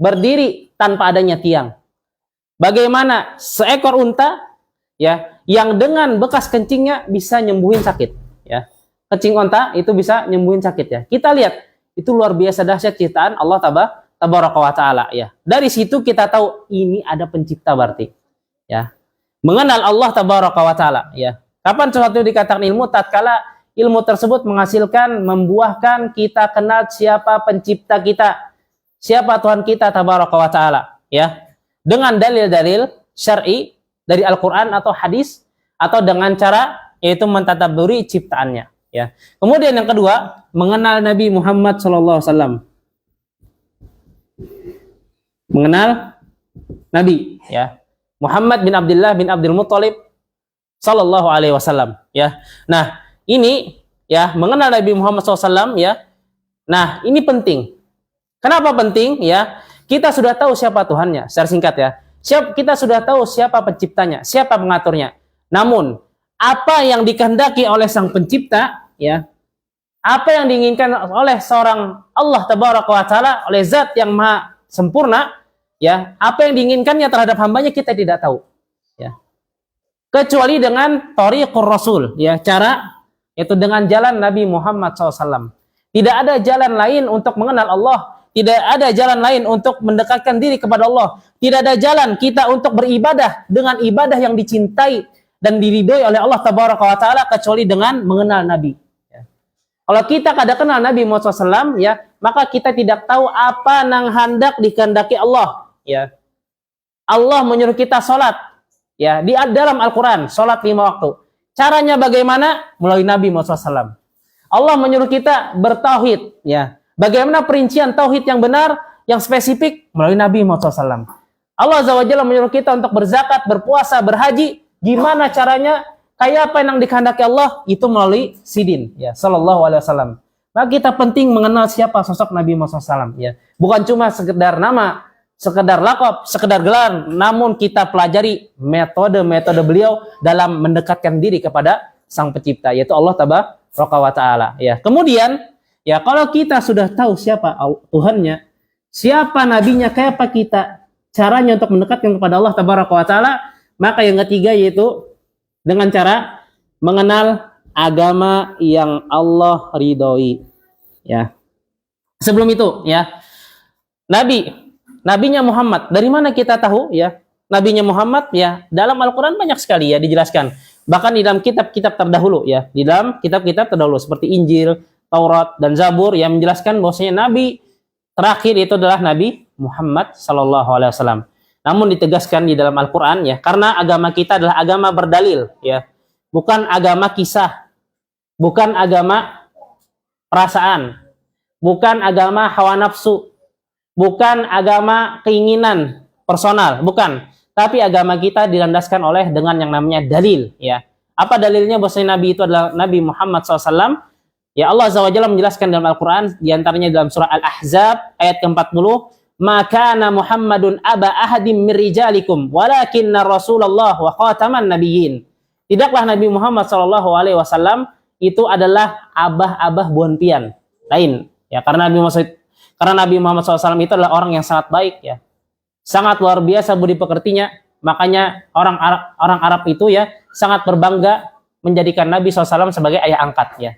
berdiri tanpa adanya tiang? Bagaimana seekor unta ya yang dengan bekas kencingnya bisa nyembuhin sakit ya. Kencing unta itu bisa nyembuhin sakit ya. Kita lihat itu luar biasa dahsyat ciptaan Allah tabaraka wa taala ya. Dari situ kita tahu ini ada pencipta berarti ya. Mengenal Allah tabaraka wa taala ya. Kapan sesuatu dikatakan ilmu? Tatkala ilmu tersebut menghasilkan, membuahkan kita kenal siapa pencipta kita, siapa Tuhan kita tabaraka wa taala ya. Dengan dalil-dalil syar'i dari Al-Qur'an atau hadis, atau dengan cara yaitu mentadabburi ciptaannya ya. Kemudian yang kedua, mengenal Nabi Muhammad SAW. Mengenal Nabi ya. Muhammad bin Abdullah bin Abdul Muttalib sallallahu alaihi wasallam ya. Nah, ini ya mengenal Nabi Muhammad SAW ya. Nah, ini penting. Kenapa penting ya? Kita sudah tahu siapa Tuhannya, secara singkat ya. Kita sudah tahu siapa penciptanya, siapa pengaturnya. Namun, apa yang dikehendaki oleh sang pencipta ya, apa yang diinginkan oleh seorang Allah tabaraka wa taala, oleh zat yang maha sempurna ya, apa yang diinginkannya terhadap hambanya kita tidak tahu ya. Kecuali dengan thariqur rasul ya, cara yaitu dengan jalan Nabi Muhammad SAW. Tidak ada jalan lain untuk mengenal Allah, tidak ada jalan lain untuk mendekatkan diri kepada Allah, tidak ada jalan kita untuk beribadah dengan ibadah yang dicintai dan diridhoi oleh Allah tabaraka wa taala kecuali dengan mengenal Nabi ya. Kalau kita kada kenal Nabi Muhammad SAW ya, maka kita tidak tahu apa nang hendak dikehendaki Allah ya. Allah menyuruh kita sholat ya, di dalam Al-Quran, sholat 5 waktu. Caranya bagaimana? Melalui Nabi Muhammad SAW. Allah menyuruh kita bertauhid ya. Bagaimana perincian tauhid yang benar, yang spesifik? Melalui Nabi Muhammad SAW. Allah Azza wa Jalla menyuruh kita untuk berzakat, berpuasa, berhaji. Gimana caranya? Kayak apa yang dikehendaki Allah? Itu melalui Sidin ya, sallallahu alaihi wasallam. Maka kita penting mengenal siapa sosok Nabi Muhammad SAW ya. Bukan cuma sekedar nama, sekedar lakop, sekedar gelar, namun kita pelajari metode-metode beliau dalam mendekatkan diri kepada sang pencipta, yaitu Allah tabaraka wa taala ya. Kemudian ya, kalau kita sudah tahu siapa Tuhannya, siapa nabinya, kayak apa kita caranya untuk mendekatkan kepada Allah tabaraka wa taala, maka yang ketiga yaitu dengan cara mengenal agama yang Allah ridhoi ya. Sebelum itu ya, Nabinya Muhammad. Dari mana kita tahu ya? Nabinya Muhammad ya, dalam Al-Qur'an banyak sekali ya dijelaskan. Bahkan di dalam kitab-kitab terdahulu ya, di dalam kitab-kitab terdahulu seperti Injil, Taurat dan Zabur yang menjelaskan bahwasanya nabi terakhir itu adalah Nabi Muhammad sallallahu alaihi wasallam. Namun ditegaskan di dalam Al-Qur'an ya, karena agama kita adalah agama berdalil ya. Bukan agama kisah, bukan agama perasaan, bukan agama hawa nafsu, bukan agama keinginan personal, bukan. Tapi agama kita dilandaskan oleh dengan yang namanya dalil ya. Apa dalilnya bahwasanya Nabi itu adalah Nabi Muhammad SAW? Ya, Allah Azza wa Jalla menjelaskan dalam Al-Quran, diantaranya dalam surah Al-Ahzab ayat ke-40, maka Muhammadun aba ahadim min rijalikum walakinna Rasulullah wa khataman nabiyyin. Tidaklah Nabi Muhammad SAW itu adalah abah-abah buan pian lain ya, karena Nabi Muhammad SAW itu adalah orang yang sangat baik ya, sangat luar biasa budi pekertinya. Makanya orang Arab itu ya sangat berbangga menjadikan Nabi SAW sebagai ayah angkat ya.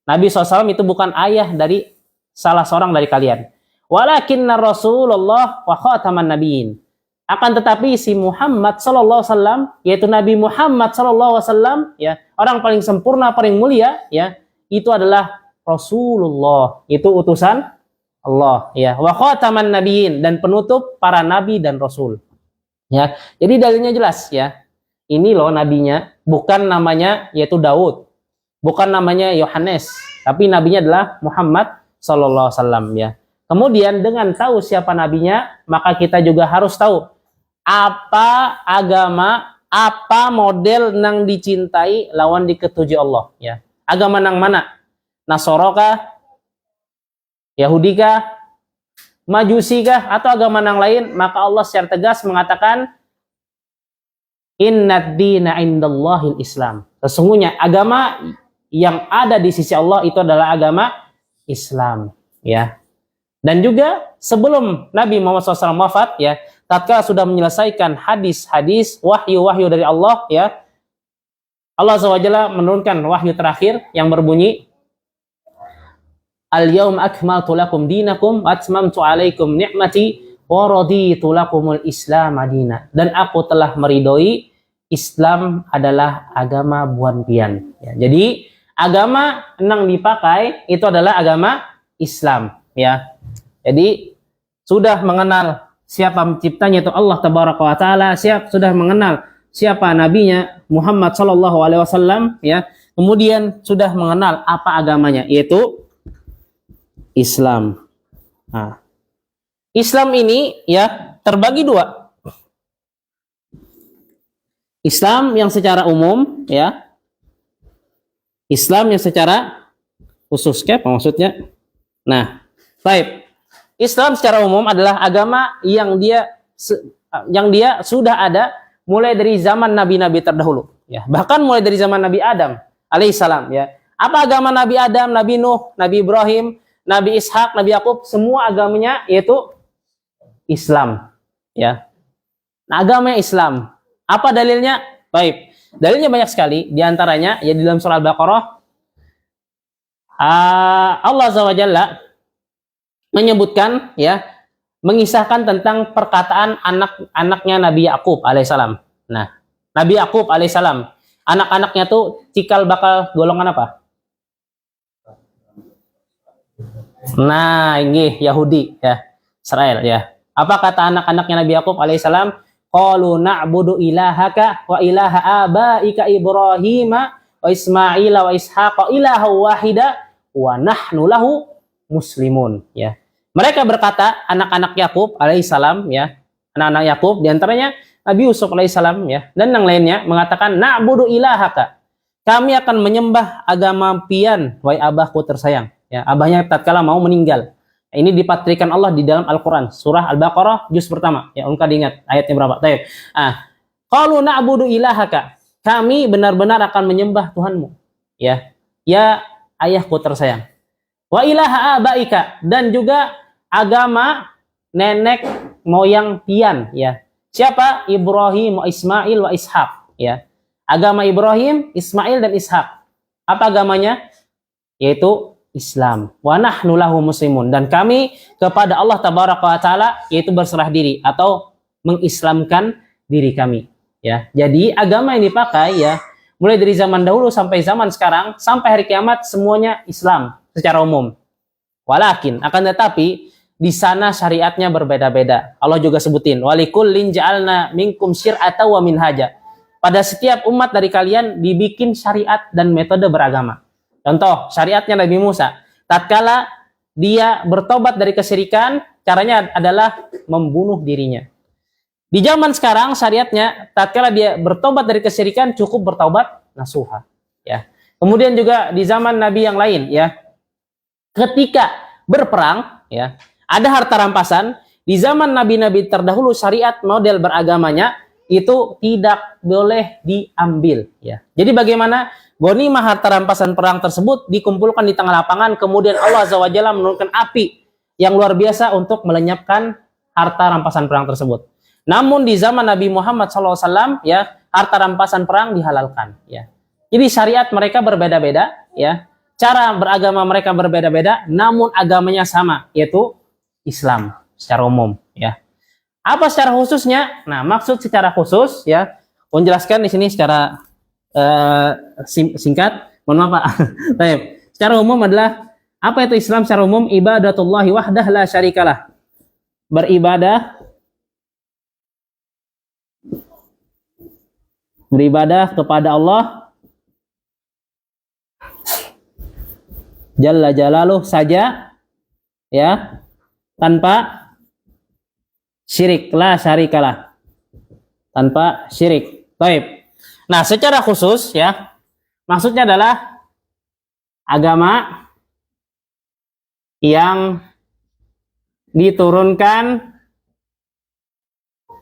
Nabi SAW itu bukan ayah dari salah seorang dari kalian. Walakinna Rasulullah wa khataman nabiyyin. Akan tetapi si Muhammad sallallahu alaihi wasallam, yaitu Nabi Muhammad sallallahu alaihi wasallam ya, orang paling sempurna, paling mulia ya, itu adalah Rasulullah, itu utusan Allah ya, wa khataman nabiyyin, dan penutup para nabi dan rasul. Ya. Jadi dalilnya jelas ya. Ini loh nabinya, bukan namanya yaitu Daud, bukan namanya Yohanes, tapi nabinya adalah Muhammad sallallahu alaihi wasallam ya. Kemudian dengan tahu siapa nabinya, maka kita juga harus tahu apa agama, apa model nang dicintai lawan diketuji Allah ya. Agama nang mana? Nasoro kah? Yahudi kah? Majusi kah? Atau agama nang lain? Maka Allah secara tegas mengatakan innad dina indallahil Islam. Sesungguhnya agama yang ada di sisi Allah itu adalah agama Islam ya. Dan juga sebelum Nabi Muhammad SAW wafat ya, tatkala sudah menyelesaikan hadis-hadis wahyu-wahyu dari Allah ya, Allah SWT menurunkan wahyu terakhir yang berbunyi al-yawm akmaltu lakum dinakum wa atmamtu alaikum ni'mati wa raditu lakumul islam madina. Dan aku telah meridhoi Islam adalah agama buan pian ya. Jadi agama nang dipakai itu adalah agama Islam ya. Jadi sudah mengenal siapa penciptanya itu Allah Tabaraka wa Taala, sudah mengenal siapa nabinya Muhammad sallallahu alaihi wasallam ya. Kemudian sudah mengenal apa agamanya, yaitu Islam. Nah, Islam ini ya terbagi dua. Islam yang secara umum ya. Islam yang secara khusus, apa maksudnya? Nah, baik. Islam secara umum adalah agama yang dia sudah ada mulai dari zaman nabi-nabi terdahulu ya. Bahkan mulai dari zaman Nabi Adam alaihissalam ya. Apa agama Nabi Adam, Nabi Nuh, Nabi Ibrahim, Nabi Ishak, Nabi Yakub, semua agamanya yaitu Islam ya. Nah, agamanya Islam. Apa dalilnya? Baik. Dalilnya banyak sekali, di antaranya ya di dalam surah Al-Baqarah Allah Azza wa Jalla menyebutkan ya, mengisahkan tentang perkataan anak-anaknya Nabi Yakub alaihissalam. Nah, Nabi Yakub alaihissalam, anak-anaknya tuh cikal bakal golongan apa? Nah, ini Yahudi ya, Israel ya. Apa kata anak-anaknya Nabi Yakub alaihissalam? Qalu na'budu ilahaka wa ilaha abaika Ibrahima wa Ismaila wa Ishaqa ilaha wahida wa nahnu lahu muslimun ya. Mereka berkata, anak-anak Yakub alaihissalam ya, anak-anak Yakub diantaranya Nabi Yusuf alaihissalam ya, dan yang lainnya mengatakan na'budu ilahaka, kami akan menyembah agama pian wahai abahku tersayang ya. Abahnya tatkala mau meninggal. Ini dipatrikan Allah di dalam Al-Quran surah Al-Baqarah juz pertama ya, ungkap diingat ayatnya berapa? Baik. Qalu na'budu ilahaka, kami benar-benar akan menyembah Tuhanmu ya, ya ayahku tersayang. Wa ilaha abaika, dan juga agama nenek moyang pian ya. Siapa? Ibrahim wa Ismail wa Ishaq ya. Agama Ibrahim, Ismail dan Ishaq. Apa agamanya? Yaitu Islam. Wa nahnu lahu muslimun, dan kami kepada Allah tabaraka wa taala yaitu berserah diri atau mengislamkan diri kami. Ya. Jadi agama yang dipakai ya mulai dari zaman dahulu sampai zaman sekarang sampai hari kiamat semuanya Islam secara umum. Walakin akan tetapi di sana syariatnya berbeda-beda. Allah juga sebutin walikullin ja'alna minkum syir'atan wa minhaja. Pada setiap umat dari kalian dibikin syariat dan metode beragama. Contoh, syariatnya Nabi Musa. Tatkala dia bertobat dari kesyirikan, caranya adalah membunuh dirinya. Di zaman sekarang syariatnya, tatkala dia bertobat dari kesyirikan, cukup bertobat nasuha. Ya. Kemudian juga di zaman Nabi yang lain, ya, ketika berperang, ya, ada harta rampasan. Di zaman Nabi-Nabi terdahulu syariat model beragamanya itu tidak boleh diambil. Ya. Jadi bagaimana? Ghanimah harta rampasan perang tersebut dikumpulkan di tengah lapangan, kemudian Allah Azza wa Jalla menurunkan api yang luar biasa untuk melenyapkan harta rampasan perang tersebut. Namun di zaman Nabi Muhammad SAW, ya, harta rampasan perang dihalalkan. Ya. Jadi syariat mereka berbeda-beda, ya, cara beragama mereka berbeda-beda, namun agamanya sama, yaitu Islam secara umum. Ya. Apa secara khususnya? Nah, maksud secara khusus, ya, menjelaskan di sini secara singkat, mohon maaf Pak. Baik. Secara umum adalah apa itu Islam secara umum? Ibadatullahi wahdah la syarikalah. Beribadah kepada Allah Jalla Jalaluh saja, ya, tanpa syirik, la syarikalah. Tanpa syirik. Baik. Nah, secara khusus, ya, maksudnya adalah agama yang diturunkan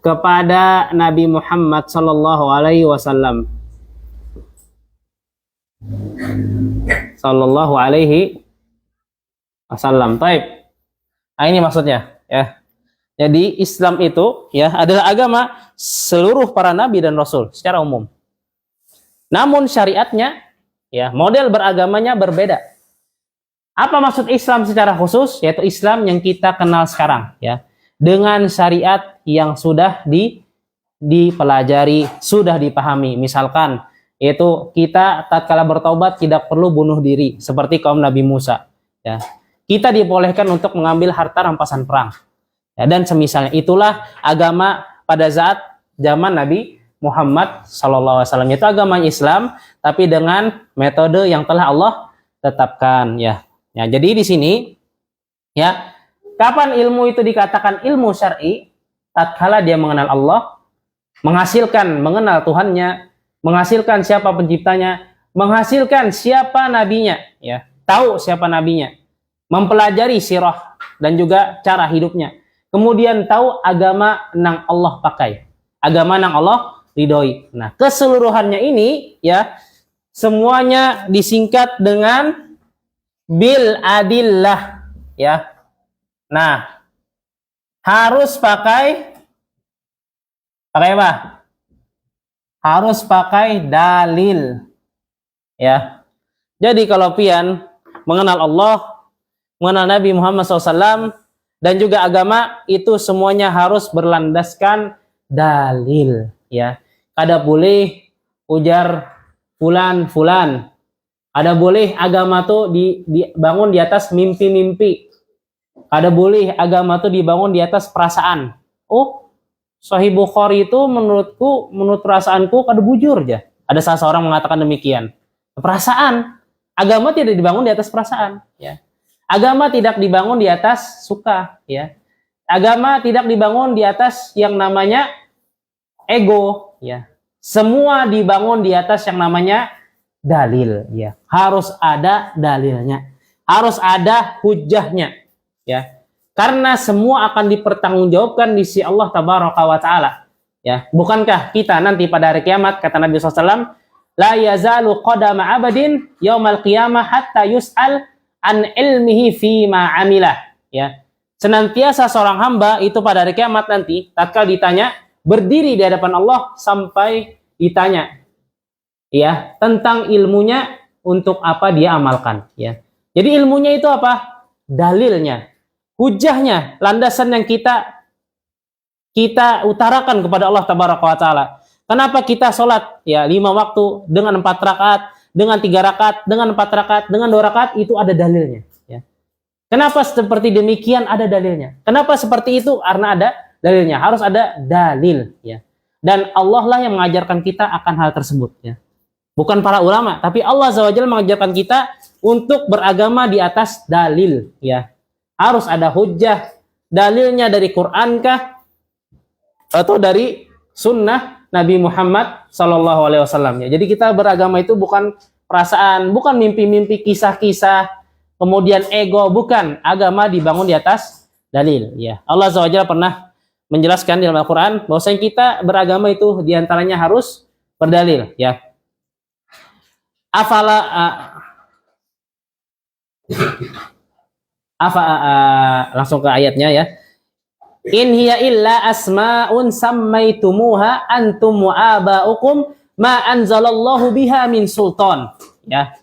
kepada Nabi Muhammad sallallahu alaihi wasallam. Sallallahu alaihi wasallam. Baik. Nah, ini maksudnya, ya. Jadi Islam itu, ya, adalah agama seluruh para nabi dan rasul secara umum. Namun syariatnya, ya, model beragamanya berbeda. Apa maksud Islam secara khusus? Yaitu Islam yang kita kenal sekarang, ya, dengan syariat yang sudah dipelajari, sudah dipahami. Misalkan, yaitu kita tatkala bertaubat tidak perlu bunuh diri seperti kaum Nabi Musa. Ya, kita dibolehkan untuk mengambil harta rampasan perang. Ya, dan semisalnya itulah agama pada saat zaman Nabi Muhammad SAW, itu agama Islam tapi dengan metode yang telah Allah tetapkan, ya. Ya, jadi di sini, ya, kapan ilmu itu dikatakan ilmu syar'i? Tatkala dia mengenal Allah, mengenal Tuhannya, menghasilkan siapa penciptanya, menghasilkan siapa nabinya, ya, tahu siapa nabinya, mempelajari sirah dan juga cara hidupnya, kemudian tahu agama nang Allah pakai, agama nang Allah ridhoi. Nah, keseluruhannya ini, ya, semuanya disingkat dengan bil adillah, ya. Nah, harus pakai apa? Harus pakai dalil, ya. Jadi kalau pian mengenal Allah, mengenal Nabi Muhammad SAW dan juga agama, itu semuanya harus berlandaskan dalil, ya. Kada boleh ujar fulan. Ada boleh agama tuh dibangun di atas mimpi-mimpi. Ada boleh agama tuh dibangun di atas perasaan. Oh, Sahih Bukhari itu menurut perasaanku kada bujur aja. Ada seseorang mengatakan demikian. Perasaan, agama tidak dibangun di atas perasaan, ya. Agama tidak dibangun di atas suka, ya. Agama tidak dibangun di atas yang namanya ego, ya. Semua dibangun di atas yang namanya dalil, ya. Harus ada dalilnya, harus ada hujahnya, ya. Karena semua akan dipertanggungjawabkan di sisi Allah Tabaraka wa Ta'ala, ya. Bukankah kita nanti pada hari kiamat, kata Nabi SAW, la yazalu qadama abadin yaumal qiyamah hatta yus'al an ilmihi fima amilah, ya. Senantiasa seorang hamba itu pada hari kiamat nanti tatkala ditanya, berdiri di hadapan Allah sampai ditanya, ya, tentang ilmunya untuk apa dia amalkan, ya. Jadi ilmunya itu apa? Dalilnya, hujahnya, landasan yang kita utarakan kepada Allah Tabaraka wa Ta'ala. Kenapa kita sholat ya 5 waktu dengan 4 rakaat, dengan 3 rakaat, dengan 4 rakaat, dengan 2 rakaat, itu ada dalilnya. Ya. Kenapa seperti demikian? Ada dalilnya. Kenapa seperti itu? Karena ada dalilnya. Harus ada dalil. Ya. Dan Allah lah yang mengajarkan kita akan hal tersebut. Ya. Bukan para ulama, tapi Allah Azza wa Jalla mengajarkan kita untuk beragama di atas dalil. Ya. Harus ada hujjah. Dalilnya dari Quran kah? Atau dari sunnah Nabi Muhammad Sallallahu Alaihi Wasallam. Ya. Jadi kita beragama itu bukan perasaan, bukan mimpi-mimpi, kisah-kisah, kemudian ego, bukan. Agama dibangun di atas dalil. Ya. Allah Azza wa Jalla pernah menjelaskan di dalam Al-Quran bahwasanya kita beragama itu diantaranya harus berdalil. Ya. Langsung ke ayatnya ya. In hiya illa asma'un sammaitumuha antum wa aba'ukum ma anzalallahu biha min sultan. Ya.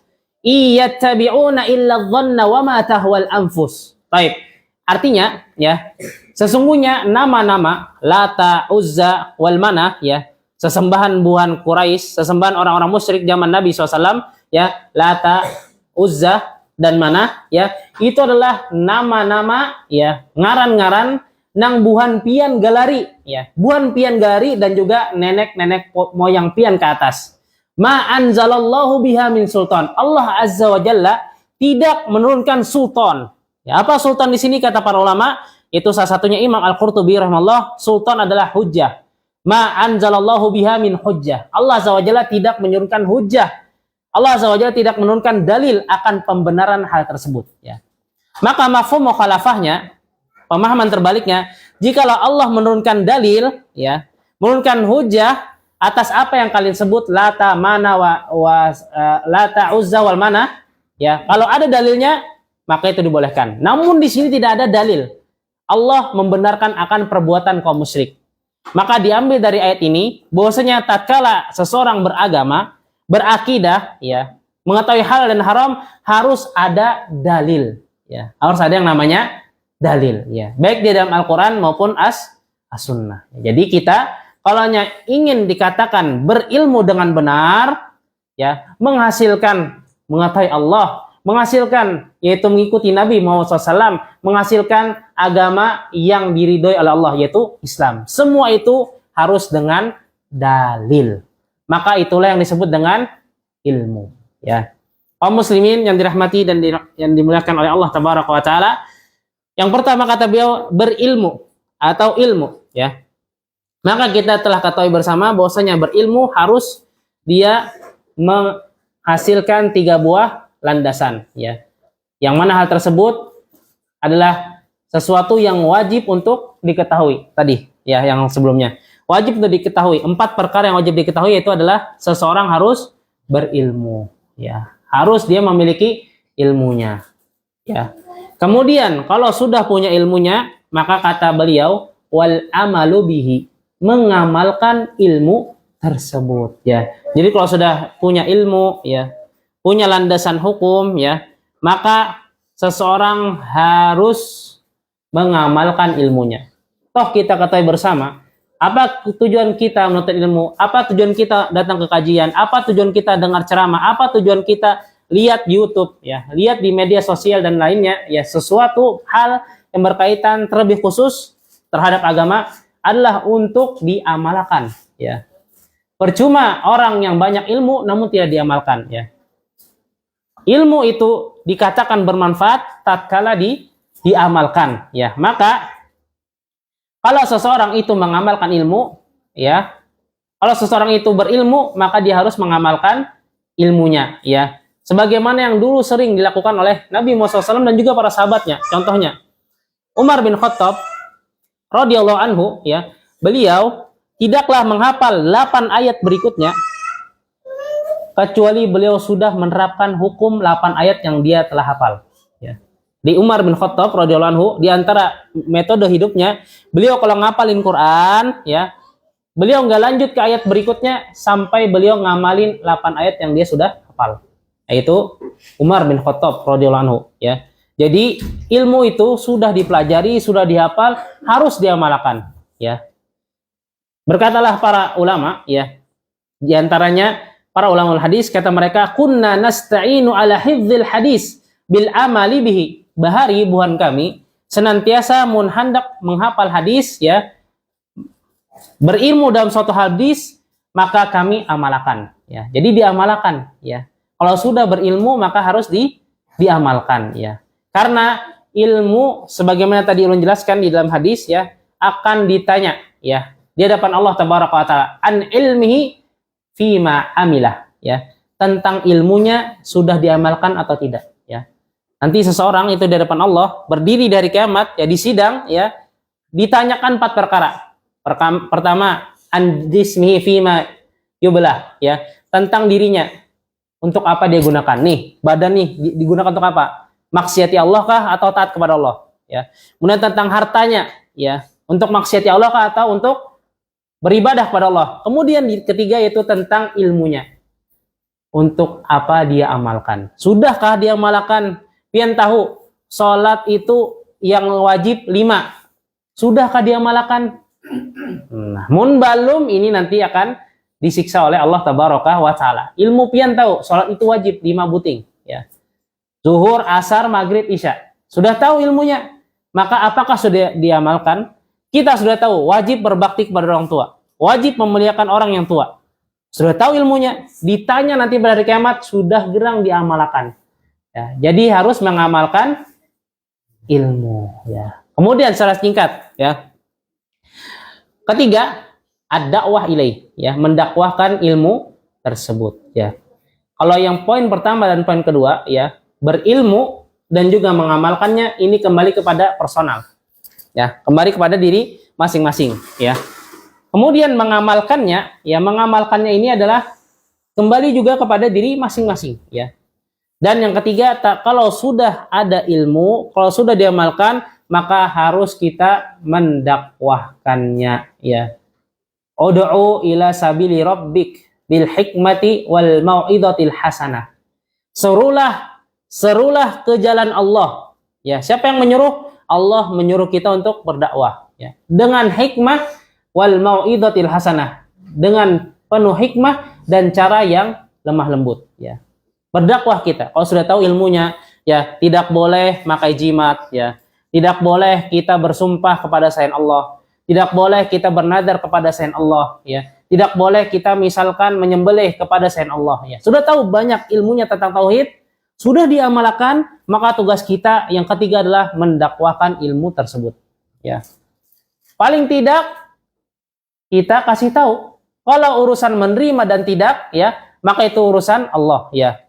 Iyattabi'una illa dhanna wa ma tahwal anfus. Baik. Artinya ya, sesungguhnya nama-nama Lata, Uzza, wal Manah ya, sesembahan Quraisy, sesembahan orang-orang musyrik zaman Nabi SAW ya, Lata, Uzza dan Manah ya, itu adalah nama-nama ya, ngaran-ngaran nang buhan pian galari ya, buhan pian galari dan juga nenek-nenek moyang pian ke atas. Ma anzalallahu biha min sultan. Allah Azza wa Jalla tidak menurunkan sultan. Ya, apa sultan di sini kata para ulama? Itu salah satunya Imam Al-Qurtubi rahimahullah, sultan adalah hujjah. Ma anzalallahu biha min hujjah. Allah Azza wa Jalla tidak menurunkan hujjah. Allah Azza wa Jalla tidak menurunkan dalil akan pembenaran hal tersebut ya. Maka mafhum mukhalafahnya, pemahaman terbaliknya, jikalau Allah menurunkan dalil, ya, menurunkan hujah atas apa yang kalian sebut Lata, Mana, Lata, Uzza, wal Manah, ya, kalau ada dalilnya maka itu dibolehkan. Namun di sini tidak ada dalil. Allah membenarkan akan perbuatan kaum musyrik. Maka diambil dari ayat ini bahwasanya tatkala seseorang beragama, berakidah, ya, mengetahui halal dan haram, harus ada dalil, ya, harus ada yang namanya dalil ya, baik di dalam Al-Quran maupun as-sunnah. Jadi kita kalau hanya ingin dikatakan berilmu dengan benar ya, menghasilkan mengetahui Allah, menghasilkan yaitu mengikuti Nabi Muhammad SAW, menghasilkan agama yang diridhoi oleh Allah yaitu Islam. Semua itu harus dengan dalil. Maka itulah yang disebut dengan ilmu ya. Kaum muslimin yang dirahmati dan yang dimuliakan oleh Allah Tabaraka wa Ta'ala, yang pertama kata beliau berilmu atau ilmu ya. Maka kita telah ketahui bersama bahwasanya berilmu harus dia menghasilkan 3 buah landasan ya. Yang mana hal tersebut adalah sesuatu yang wajib untuk diketahui tadi ya, yang sebelumnya. Wajib untuk diketahui. 4 perkara yang wajib diketahui yaitu adalah seseorang harus berilmu ya. Harus dia memiliki ilmunya ya. Kemudian kalau sudah punya ilmunya, maka kata beliau wal amalu bihi, mengamalkan ilmu tersebut ya. Jadi kalau sudah punya ilmu ya, punya landasan hukum ya, maka seseorang harus mengamalkan ilmunya. Toh kita ketahui bersama, apa tujuan kita menuntut ilmu? Apa tujuan kita datang ke kajian? Apa tujuan kita dengar ceramah? Apa tujuan kita lihat YouTube ya, lihat di media sosial dan lainnya ya, sesuatu hal yang berkaitan terlebih khusus terhadap agama adalah untuk diamalkan ya. Percuma orang yang banyak ilmu namun tidak diamalkan ya. Ilmu itu dikatakan bermanfaat tatkala diamalkan ya. Maka kalau seseorang itu mengamalkan ilmu ya, kalau seseorang itu berilmu maka dia harus mengamalkan ilmunya ya. Sebagaimana yang dulu sering dilakukan oleh Nabi Muhammad SAW dan juga para sahabatnya. Contohnya, Umar bin Khattab radhiyallahu anhu ya, beliau tidaklah menghafal 8 ayat berikutnya kecuali beliau sudah menerapkan hukum 8 ayat yang dia telah hafal ya. Di Umar bin Khattab radhiyallahu anhu, di antara metode hidupnya, beliau kalau ngapalin Quran ya, beliau nggak lanjut ke ayat berikutnya sampai beliau ngamalin 8 ayat yang dia sudah hafal. yaitu Umar bin Khattab radhiyallahu anhu, ya. Jadi ilmu itu sudah dipelajari, sudah dihafal, harus diamalkan, ya. Berkatalah para ulama, ya, di antaranya para ulama hadis, kata mereka, kunna nasta'inu ala hifdzil hadis bil amali bihi. Bahari buhan kami senantiasa hendak menghafal hadis, ya, berilmu dalam suatu hadis, maka kami amalkan, ya. Jadi diamalkan, ya. Kalau sudah berilmu maka harus diamalkan, ya. Karena ilmu sebagaimana tadi ulun jelaskan di dalam hadis, ya, akan ditanya, ya, di hadapan Allah tabaraka wa taala an ilmihi fima amilah, ya, tentang ilmunya sudah diamalkan atau tidak, ya. Nanti seseorang itu di hadapan Allah berdiri dari kiamat, ya, di sidang, ya, ditanyakan 4 perkara. Pertama, an jismihi fima yublah, ya, tentang dirinya, untuk apa dia gunakan nih, badan nih digunakan untuk apa? Maksiati Allah kah atau taat kepada Allah, ya. Kemudian tentang hartanya, ya, untuk maksiati Allah kah atau untuk beribadah kepada Allah. Kemudian ketiga yaitu tentang ilmunya, untuk apa dia amalkan. Sudahkah dia amalkan? Pian tahu salat itu yang wajib 5, sudahkah dia amalkan? Nah, mun balum ini nanti akan disiksa oleh Allah tabaraka wa taala. Ilmu pian tahu salat itu wajib 5 buting, ya. Zuhur, asar, maghrib, isya. Sudah tahu ilmunya, maka apakah sudah diamalkan? Kita sudah tahu wajib berbakti kepada orang tua, wajib memuliakan orang yang tua. Sudah tahu ilmunya, ditanya nanti pada hari kiamat, sudah gerang diamalkan, ya. Jadi harus mengamalkan ilmu, ya. Kemudian secara singkat, ya, ketiga, ad-da'wah ilaih, ya, mendakwahkan ilmu tersebut, ya. Kalau yang poin pertama dan poin kedua, ya, berilmu dan juga mengamalkannya, ini kembali kepada personal, ya, kembali kepada diri masing-masing, ya. Kemudian mengamalkannya, ya, mengamalkannya ini adalah kembali juga kepada diri masing-masing, ya. Dan yang ketiga, kalau sudah ada ilmu, kalau sudah diamalkan, maka harus kita mendakwahkannya, ya. Ud'u ila sabili rabbik bil hikmati wal mau'izatil hasanah. Serulah ke jalan Allah, ya. Siapa yang menyuruh? Allah menyuruh kita untuk berdakwah, ya, dengan hikmah wal mau'izatil hasanah, dengan penuh hikmah dan cara yang lemah lembut, ya. Berdakwah kita kalau sudah tahu ilmunya, ya, tidak boleh makai jimat, ya. Tidak boleh kita bersumpah kepada selain Allah, tidak boleh kita bernadar kepada selain Allah, ya. Tidak boleh kita misalkan menyembelih kepada selain Allah, ya. Sudah tahu banyak ilmunya tentang tauhid, sudah diamalkan, maka tugas kita yang ketiga adalah mendakwahkan ilmu tersebut, ya. Paling tidak kita kasih tahu. Kalau urusan menerima dan tidak, ya, maka itu urusan Allah, ya.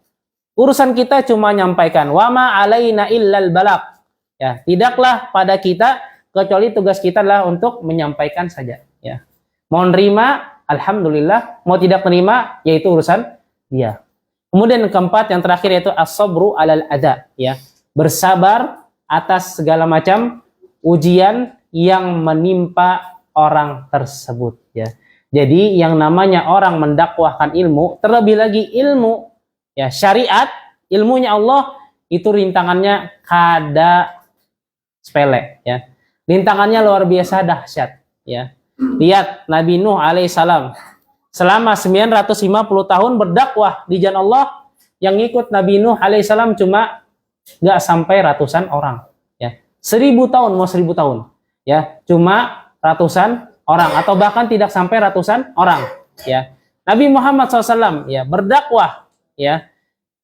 Urusan kita cuma nyampaikan, wa ma alaina illal balagh, ya. Tidaklah pada kita kecuali tugas kita adalah untuk menyampaikan saja, ya. Mau nerima, alhamdulillah. Mau tidak terima, yaitu urusan dia. Kemudian yang keempat, yang terakhir yaitu as-sabru alal adha, ya. Bersabar atas segala macam ujian yang menimpa orang tersebut, ya. Jadi yang namanya orang mendakwahkan ilmu, terlebih lagi ilmu, ya, syariat, ilmunya Allah, itu rintangannya kada sepele, ya. Rintangannya luar biasa dahsyat, ya. Lihat Nabi Nuh alaihissalam selama 950 tahun berdakwah di jalan Allah, yang ikut Nabi Nuh alaihissalam cuma nggak sampai ratusan orang, ya. 1000 tahun, mau 1000 tahun, ya, cuma ratusan orang, atau bahkan tidak sampai ratusan orang, ya. Nabi Muhammad SAW, ya, berdakwah, ya.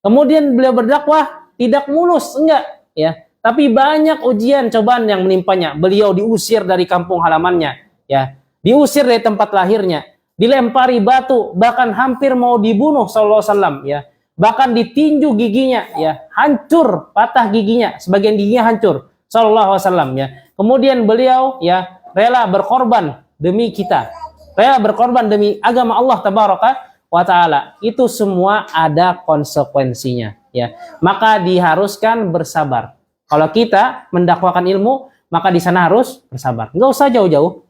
Kemudian beliau berdakwah tidak mulus, enggak, ya. Tapi banyak ujian, cobaan yang menimpanya. Beliau diusir dari kampung halamannya, ya. Diusir dari tempat lahirnya, dilempari batu, bahkan hampir mau dibunuh sallallahu alaihi wasallam, ya. Bahkan ditinju giginya, ya, hancur, patah giginya, sebagian giginya hancur sallallahu alaihi wasallam, ya. Kemudian beliau, ya, rela berkorban demi kita, rela berkorban demi agama Allah tabaraka wa taala. Itu semua ada konsekuensinya, ya. Maka diharuskan bersabar. Kalau kita mendakwakan ilmu, maka di sana harus bersabar. Enggak usah jauh-jauh.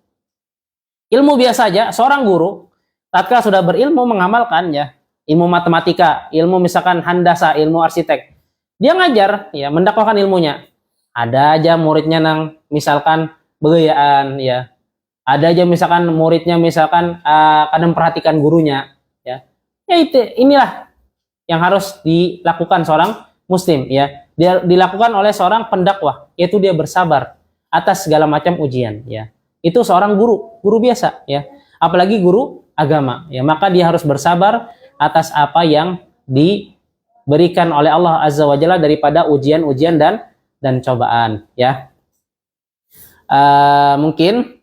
Ilmu biasa aja, seorang guru tatkala sudah berilmu mengamalkan, ya, ilmu matematika, ilmu misalkan handasa, ilmu arsitek. Dia ngajar, ya, mendakwahkan ilmunya. Ada aja muridnya nang misalkan begayaan, ya. Ada aja misalkan muridnya misalkan kadang perhatikan gurunya, ya. Ya itu inilah yang harus dilakukan seorang muslim, ya. Dia dilakukan oleh seorang pendakwah, yaitu dia bersabar atas segala macam ujian, ya. Itu seorang guru biasa, ya. Apalagi guru agama, ya. Maka dia harus bersabar atas apa yang diberikan oleh Allah Azza wa Jalla daripada ujian-ujian dan cobaan, ya. Mungkin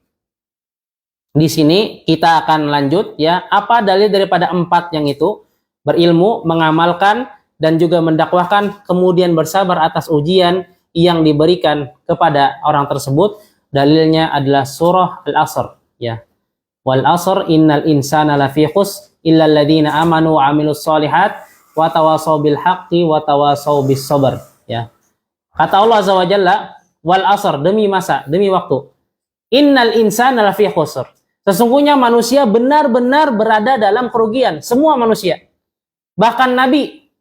di sini kita akan lanjut, ya. Apa dalil daripada 4 yang itu? Berilmu, mengamalkan, dan juga mendakwahkan, kemudian bersabar atas ujian yang diberikan kepada orang tersebut. Dalilnya adalah surah Al-Asr, ya. Wal asr innal insana lafi khusr illa alladziina amanu wa 'amilus shalihat wa tawasaw bil haqqi wa tawasaw bis sabr, ya. Kata Allah Azza wa Jalla, wal asr, demi masa, demi waktu. Innal insana lafi khusr. Sesungguhnya manusia benar-benar berada dalam kerugian, semua manusia. Bahkan nabi,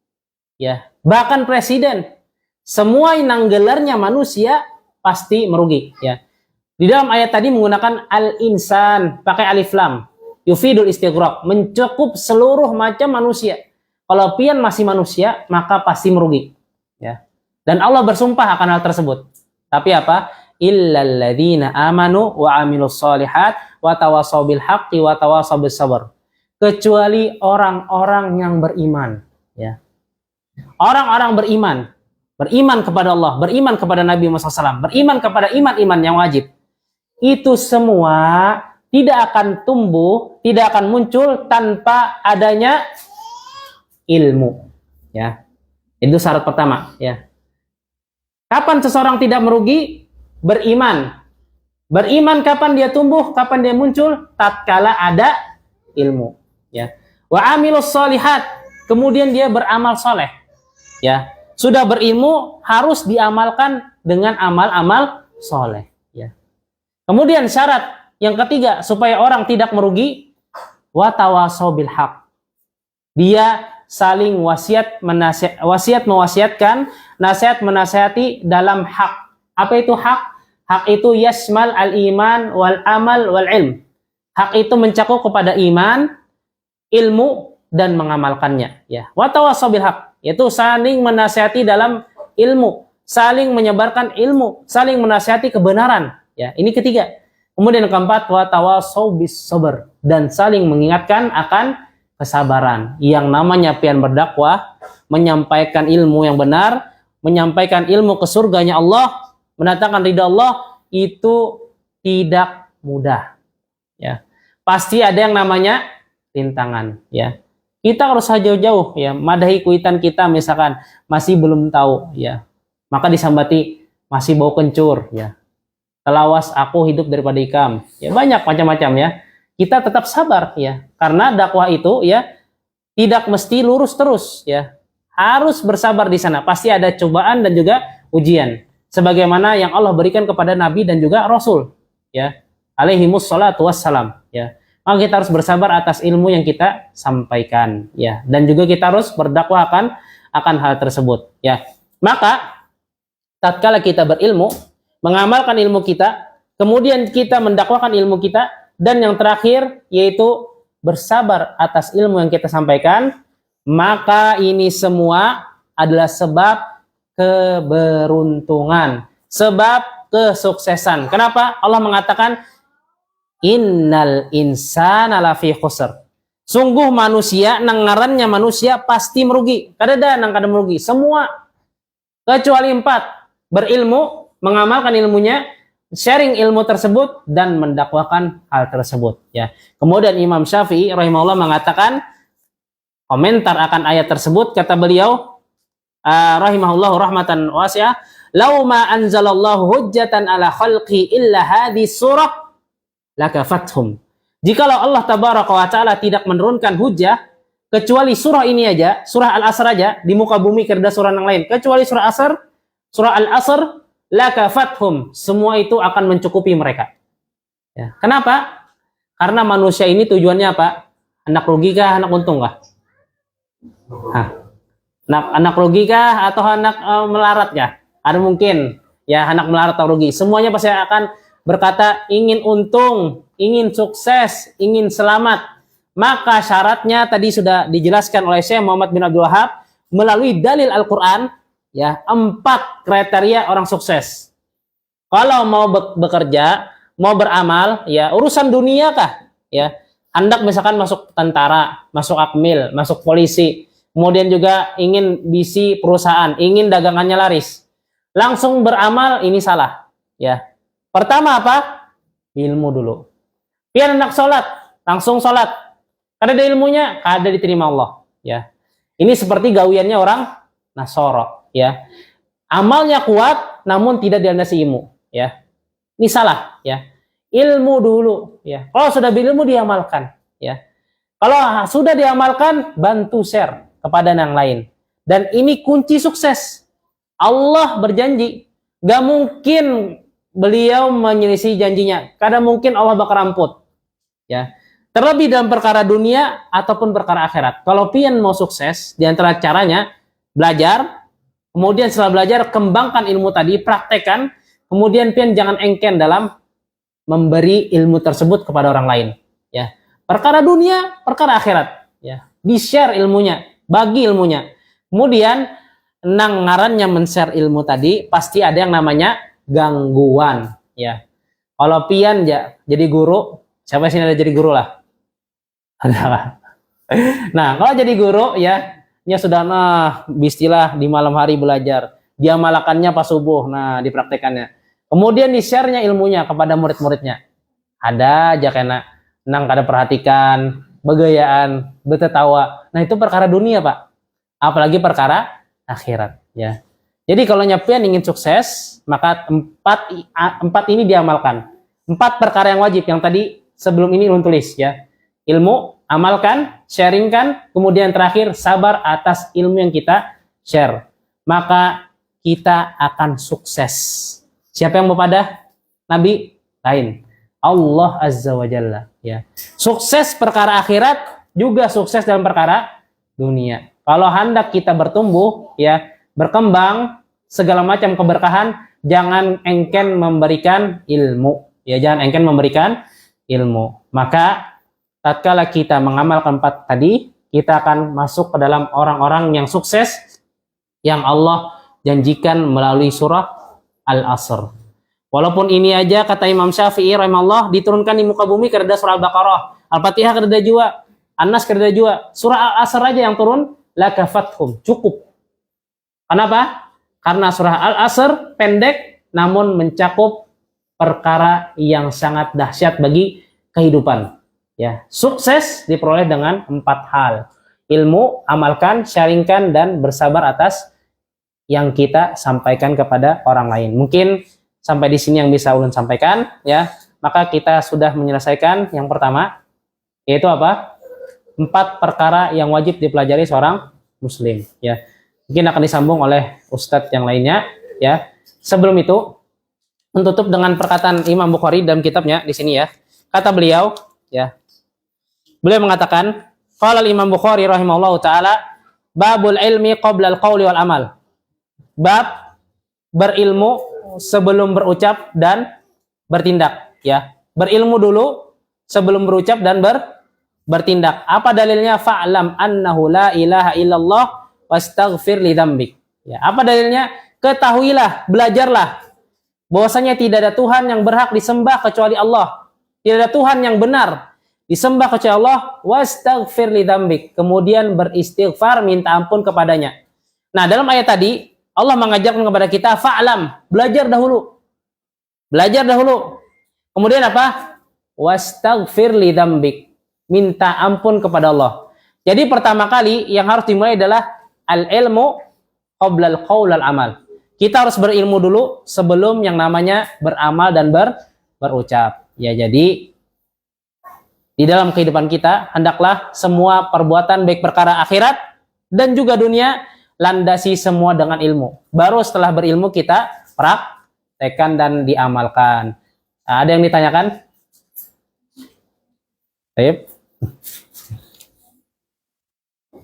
ya, bahkan presiden, semua yang gelarnya manusia pasti merugi, ya. Di dalam ayat tadi menggunakan al-insan, pakai alif lam, yufidul istighraq, mencakup seluruh macam manusia. Kalau pian masih manusia, maka pasti merugi, ya. Dan Allah bersumpah akan hal tersebut. Tapi apa? Illal ladzina amanu wa 'amilus shalihat wa tawasaw bil haqqi wa tawasaw bis sabr. Kecuali orang-orang yang beriman, ya. Orang-orang beriman kepada Allah, beriman kepada Nabi Muhammad SAW, beriman kepada iman-iman yang wajib. Itu semua tidak akan tumbuh, tidak akan muncul tanpa adanya ilmu, ya. Itu syarat pertama, ya. Kapan seseorang tidak merugi? Beriman. Beriman kapan dia tumbuh, kapan dia muncul? Tatkala ada ilmu, ya. Wa amilus sholihat, kemudian dia beramal soleh, ya. Sudah berilmu harus diamalkan dengan amal-amal soleh, ya. Kemudian syarat yang ketiga supaya orang tidak merugi, wa tawasaw bil haq. Dia saling wasiat mewasiatkan, nasihat menasihati dalam hak. Apa itu hak? Hak itu yasmal al-iman wal amal wal ilm. Hak itu mencakup kepada iman, ilmu, dan mengamalkannya, ya. Wa tawasaw bil haq, yaitu saling menasihati dalam ilmu, saling menyebarkan ilmu, saling menasihati kebenaran, ya. Ini ketiga. Kemudian keempat, wa tawasaw bis sabr, dan saling mengingatkan akan kesabaran. Yang namanya pian berdakwah, menyampaikan ilmu yang benar, menyampaikan ilmu ke surganya Allah, mendatangkan ridha Allah, itu tidak mudah, ya. Pasti ada yang namanya rintangan, ya. Kita harus jauh-jauh, ya. Madahi kuitan kita misalkan masih belum tahu, ya. Maka disambati masih bau kencur, ya. Telawas aku hidup daripada ikam. Ya, banyak macam-macam, ya. Kita tetap sabar, ya. Karena dakwah itu, ya, tidak mesti lurus terus, ya. Harus bersabar di sana. Pasti ada cobaan dan juga ujian. Sebagaimana yang Allah berikan kepada Nabi dan juga Rasul, ya. Alaihimus salatu wassalam, ya. Maka kita harus bersabar atas ilmu yang kita sampaikan, ya. Dan juga kita harus berdakwah akan hal tersebut, ya. Maka tatkala kita berilmu, mengamalkan ilmu kita, kemudian kita mendakwahkan ilmu kita, dan yang terakhir yaitu bersabar atas ilmu yang kita sampaikan, maka ini semua adalah sebab keberuntungan, sebab kesuksesan. Kenapa? Allah mengatakan innal insana lafi khusr. Sungguh manusia, nang ngarannya manusia pasti merugi. Kadada nang kada merugi, semua kecuali 4: berilmu, mengamalkan ilmunya, sharing ilmu tersebut, dan mendakwahkan hal tersebut, ya. Kemudian Imam Syafi'i rahimahullah mengatakan komentar akan ayat tersebut, kata beliau rahimahullah rahmatan wasi'ah, "Lau ma anzalallahu hujjatan ala khalqi illa hadhihi surah lakafathum." Jikalau Allah tabaraka wa taala tidak menurunkan hujjah kecuali surah ini aja, surah Al-Asr aja, di muka bumi kerda surah yang lain, kecuali surah Asr, surah Al-Asr, lakafathum, semua itu akan mencukupi mereka, ya. Kenapa? Karena manusia ini tujuannya apa? Anak rugi kah, anak untung kah? Hah. Anak rugi kah atau anak melarat kah? Ada mungkin ya anak melarat atau rugi. Semuanya pasti akan berkata ingin untung, ingin sukses, ingin selamat. Maka syaratnya tadi sudah dijelaskan oleh Syekh Muhammad bin Abdul Wahab melalui dalil Al-Quran, ya 4 kriteria orang sukses. Kalau mau bekerja, mau beramal, ya urusan dunia kah? Ya, hendak misalkan masuk tentara, masuk akmil, masuk polisi, kemudian juga ingin bisi perusahaan, ingin dagangannya laris, langsung beramal, ini salah. Ya, pertama apa? Ilmu dulu. Pian hendak sholat, langsung sholat. Kada ada ilmunya, kada diterima Allah. Ya, ini seperti gawiannya orang Nasoro. Ya, amalnya kuat, namun tidak dilandasi ilmu. Ya, ini salah. Ya, ilmu dulu. Ya, kalau sudah berilmu diamalkan. Ya, kalau sudah diamalkan, bantu share kepada yang lain. Dan ini kunci sukses. Allah berjanji, gak mungkin beliau menyelisih janjinya. Kadang mungkin Allah bakal ramput. Ya, terlebih dalam perkara dunia ataupun perkara akhirat. Kalau pian mau sukses, di antara caranya belajar, kemudian setelah belajar kembangkan ilmu tadi, praktekkan, kemudian pian jangan engken dalam memberi ilmu tersebut kepada orang lain. Ya, perkara dunia, perkara akhirat. Ya, di-share ilmunya, bagi ilmunya. Kemudian nang ngarannya men-share ilmu tadi pasti ada yang namanya gangguan. Ya, kalau pian ya jadi guru, siapa sini ada jadi guru lah? Ada. Nah, kalau jadi guru ya sudah bistilah di malam hari belajar, dia malakannya pas subuh, nah dipraktekannya. Kemudian di-share-nya ilmunya kepada murid-muridnya. Ada aja kena nang kada perhatikan, begayaan, betetawa. Nah, itu perkara dunia, Pak. Apalagi perkara akhirat, ya. Jadi kalau nyepian ingin sukses, maka empat ini diamalkan. 4 perkara yang wajib yang tadi sebelum ini ulun tulis, ya. Ilmu, amalkan, sharingkan, kemudian terakhir sabar atas ilmu yang kita share. Maka kita akan sukses. Siapa yang mau pada? Nabi? Lain. Allah Azza wa Jalla. Ya. Sukses perkara akhirat, juga sukses dalam perkara dunia. Kalau hendak kita bertumbuh, ya, berkembang, segala macam keberkahan, jangan engken memberikan ilmu. Ya, jangan engken memberikan ilmu. Maka tatkala kita mengamalkan 4 tadi, kita akan masuk ke dalam orang-orang yang sukses yang Allah janjikan melalui surah Al-Asr. Walaupun ini aja kata Imam Syafi'i rahimahullah diturunkan di muka bumi kerja surah Al-Baqarah, Al-Fatihah kerja juga, An-Nas kerja juga, surah Al-Asr aja yang turun lakafathum, cukup. Kenapa? Karena surah Al-Asr pendek namun mencakup perkara yang sangat dahsyat bagi kehidupan. Ya, sukses diperoleh dengan 4 hal. Ilmu, amalkan, sharingkan, dan bersabar atas yang kita sampaikan kepada orang lain. Mungkin sampai di sini yang bisa ulun sampaikan, ya. Maka kita sudah menyelesaikan yang pertama, yaitu apa? 4 perkara yang wajib dipelajari seorang muslim, ya. Mungkin akan disambung oleh ustadz yang lainnya, ya. Sebelum itu, menutup dengan perkataan Imam Bukhari dalam kitabnya di sini, ya. Kata beliau, ya. Beliau mengatakan, qala Imam Bukhari rahimahullahu taala, babul ilmi qabla al-qauli wal amal. Bab berilmu sebelum berucap dan bertindak, ya. Berilmu dulu sebelum berucap dan bertindak. Apa dalilnya? Fa'lam annahu la ilaha illallah wastaghfir li dzambik. Ya, apa dalilnya? Ketahuilah, belajarlah bahwasanya tidak ada Tuhan yang berhak disembah kecuali Allah. Tidak ada Tuhan yang benar disembah kecuali Allah, wastaghfir li dzambik. Kemudian beristighfar, minta ampun kepadanya. Nah, dalam ayat tadi Allah mengajarkan kepada kita fa'lam, belajar dahulu. Belajar dahulu. Kemudian apa? Wastaghfir li dzambik. Minta ampun kepada Allah. Jadi pertama kali yang harus dimulai adalah al-ilmu qabla al-qaul al-amal. Kita harus berilmu dulu sebelum yang namanya beramal dan berucap. Ya, jadi di dalam kehidupan kita hendaklah semua perbuatan baik perkara akhirat dan juga dunia landasi semua dengan ilmu. Baru setelah berilmu kita praktekkan dan diamalkan. Nah, ada yang ditanyakan? Baik.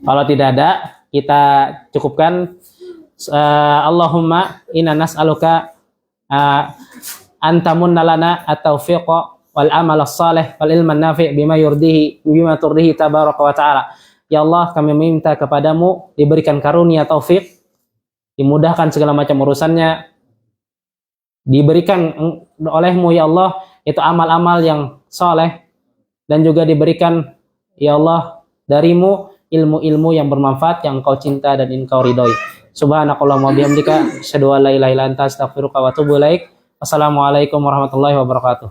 Kalau tidak ada, kita cukupkan. Allahumma inna nas'aluka antamunna lana at-taufiqa wal amal as-salih wal ilman nafi' bima turdihi tabaraka wa ta'ala. Ya Allah, kami meminta kepadamu diberikan karunia taufik, dimudahkan segala macam urusannya, diberikan olehmu ya Allah itu amal-amal yang saleh, dan juga diberikan ya Allah darimu ilmu-ilmu yang bermanfaat yang Engkau cinta dan Engkau ridhoi. Subhanakallahumma bihamdika asyhadu an la ilaha illa anta astaghfiruka wa atubu ilaik. Wassalamualaikum warahmatullahi wabarakatuh.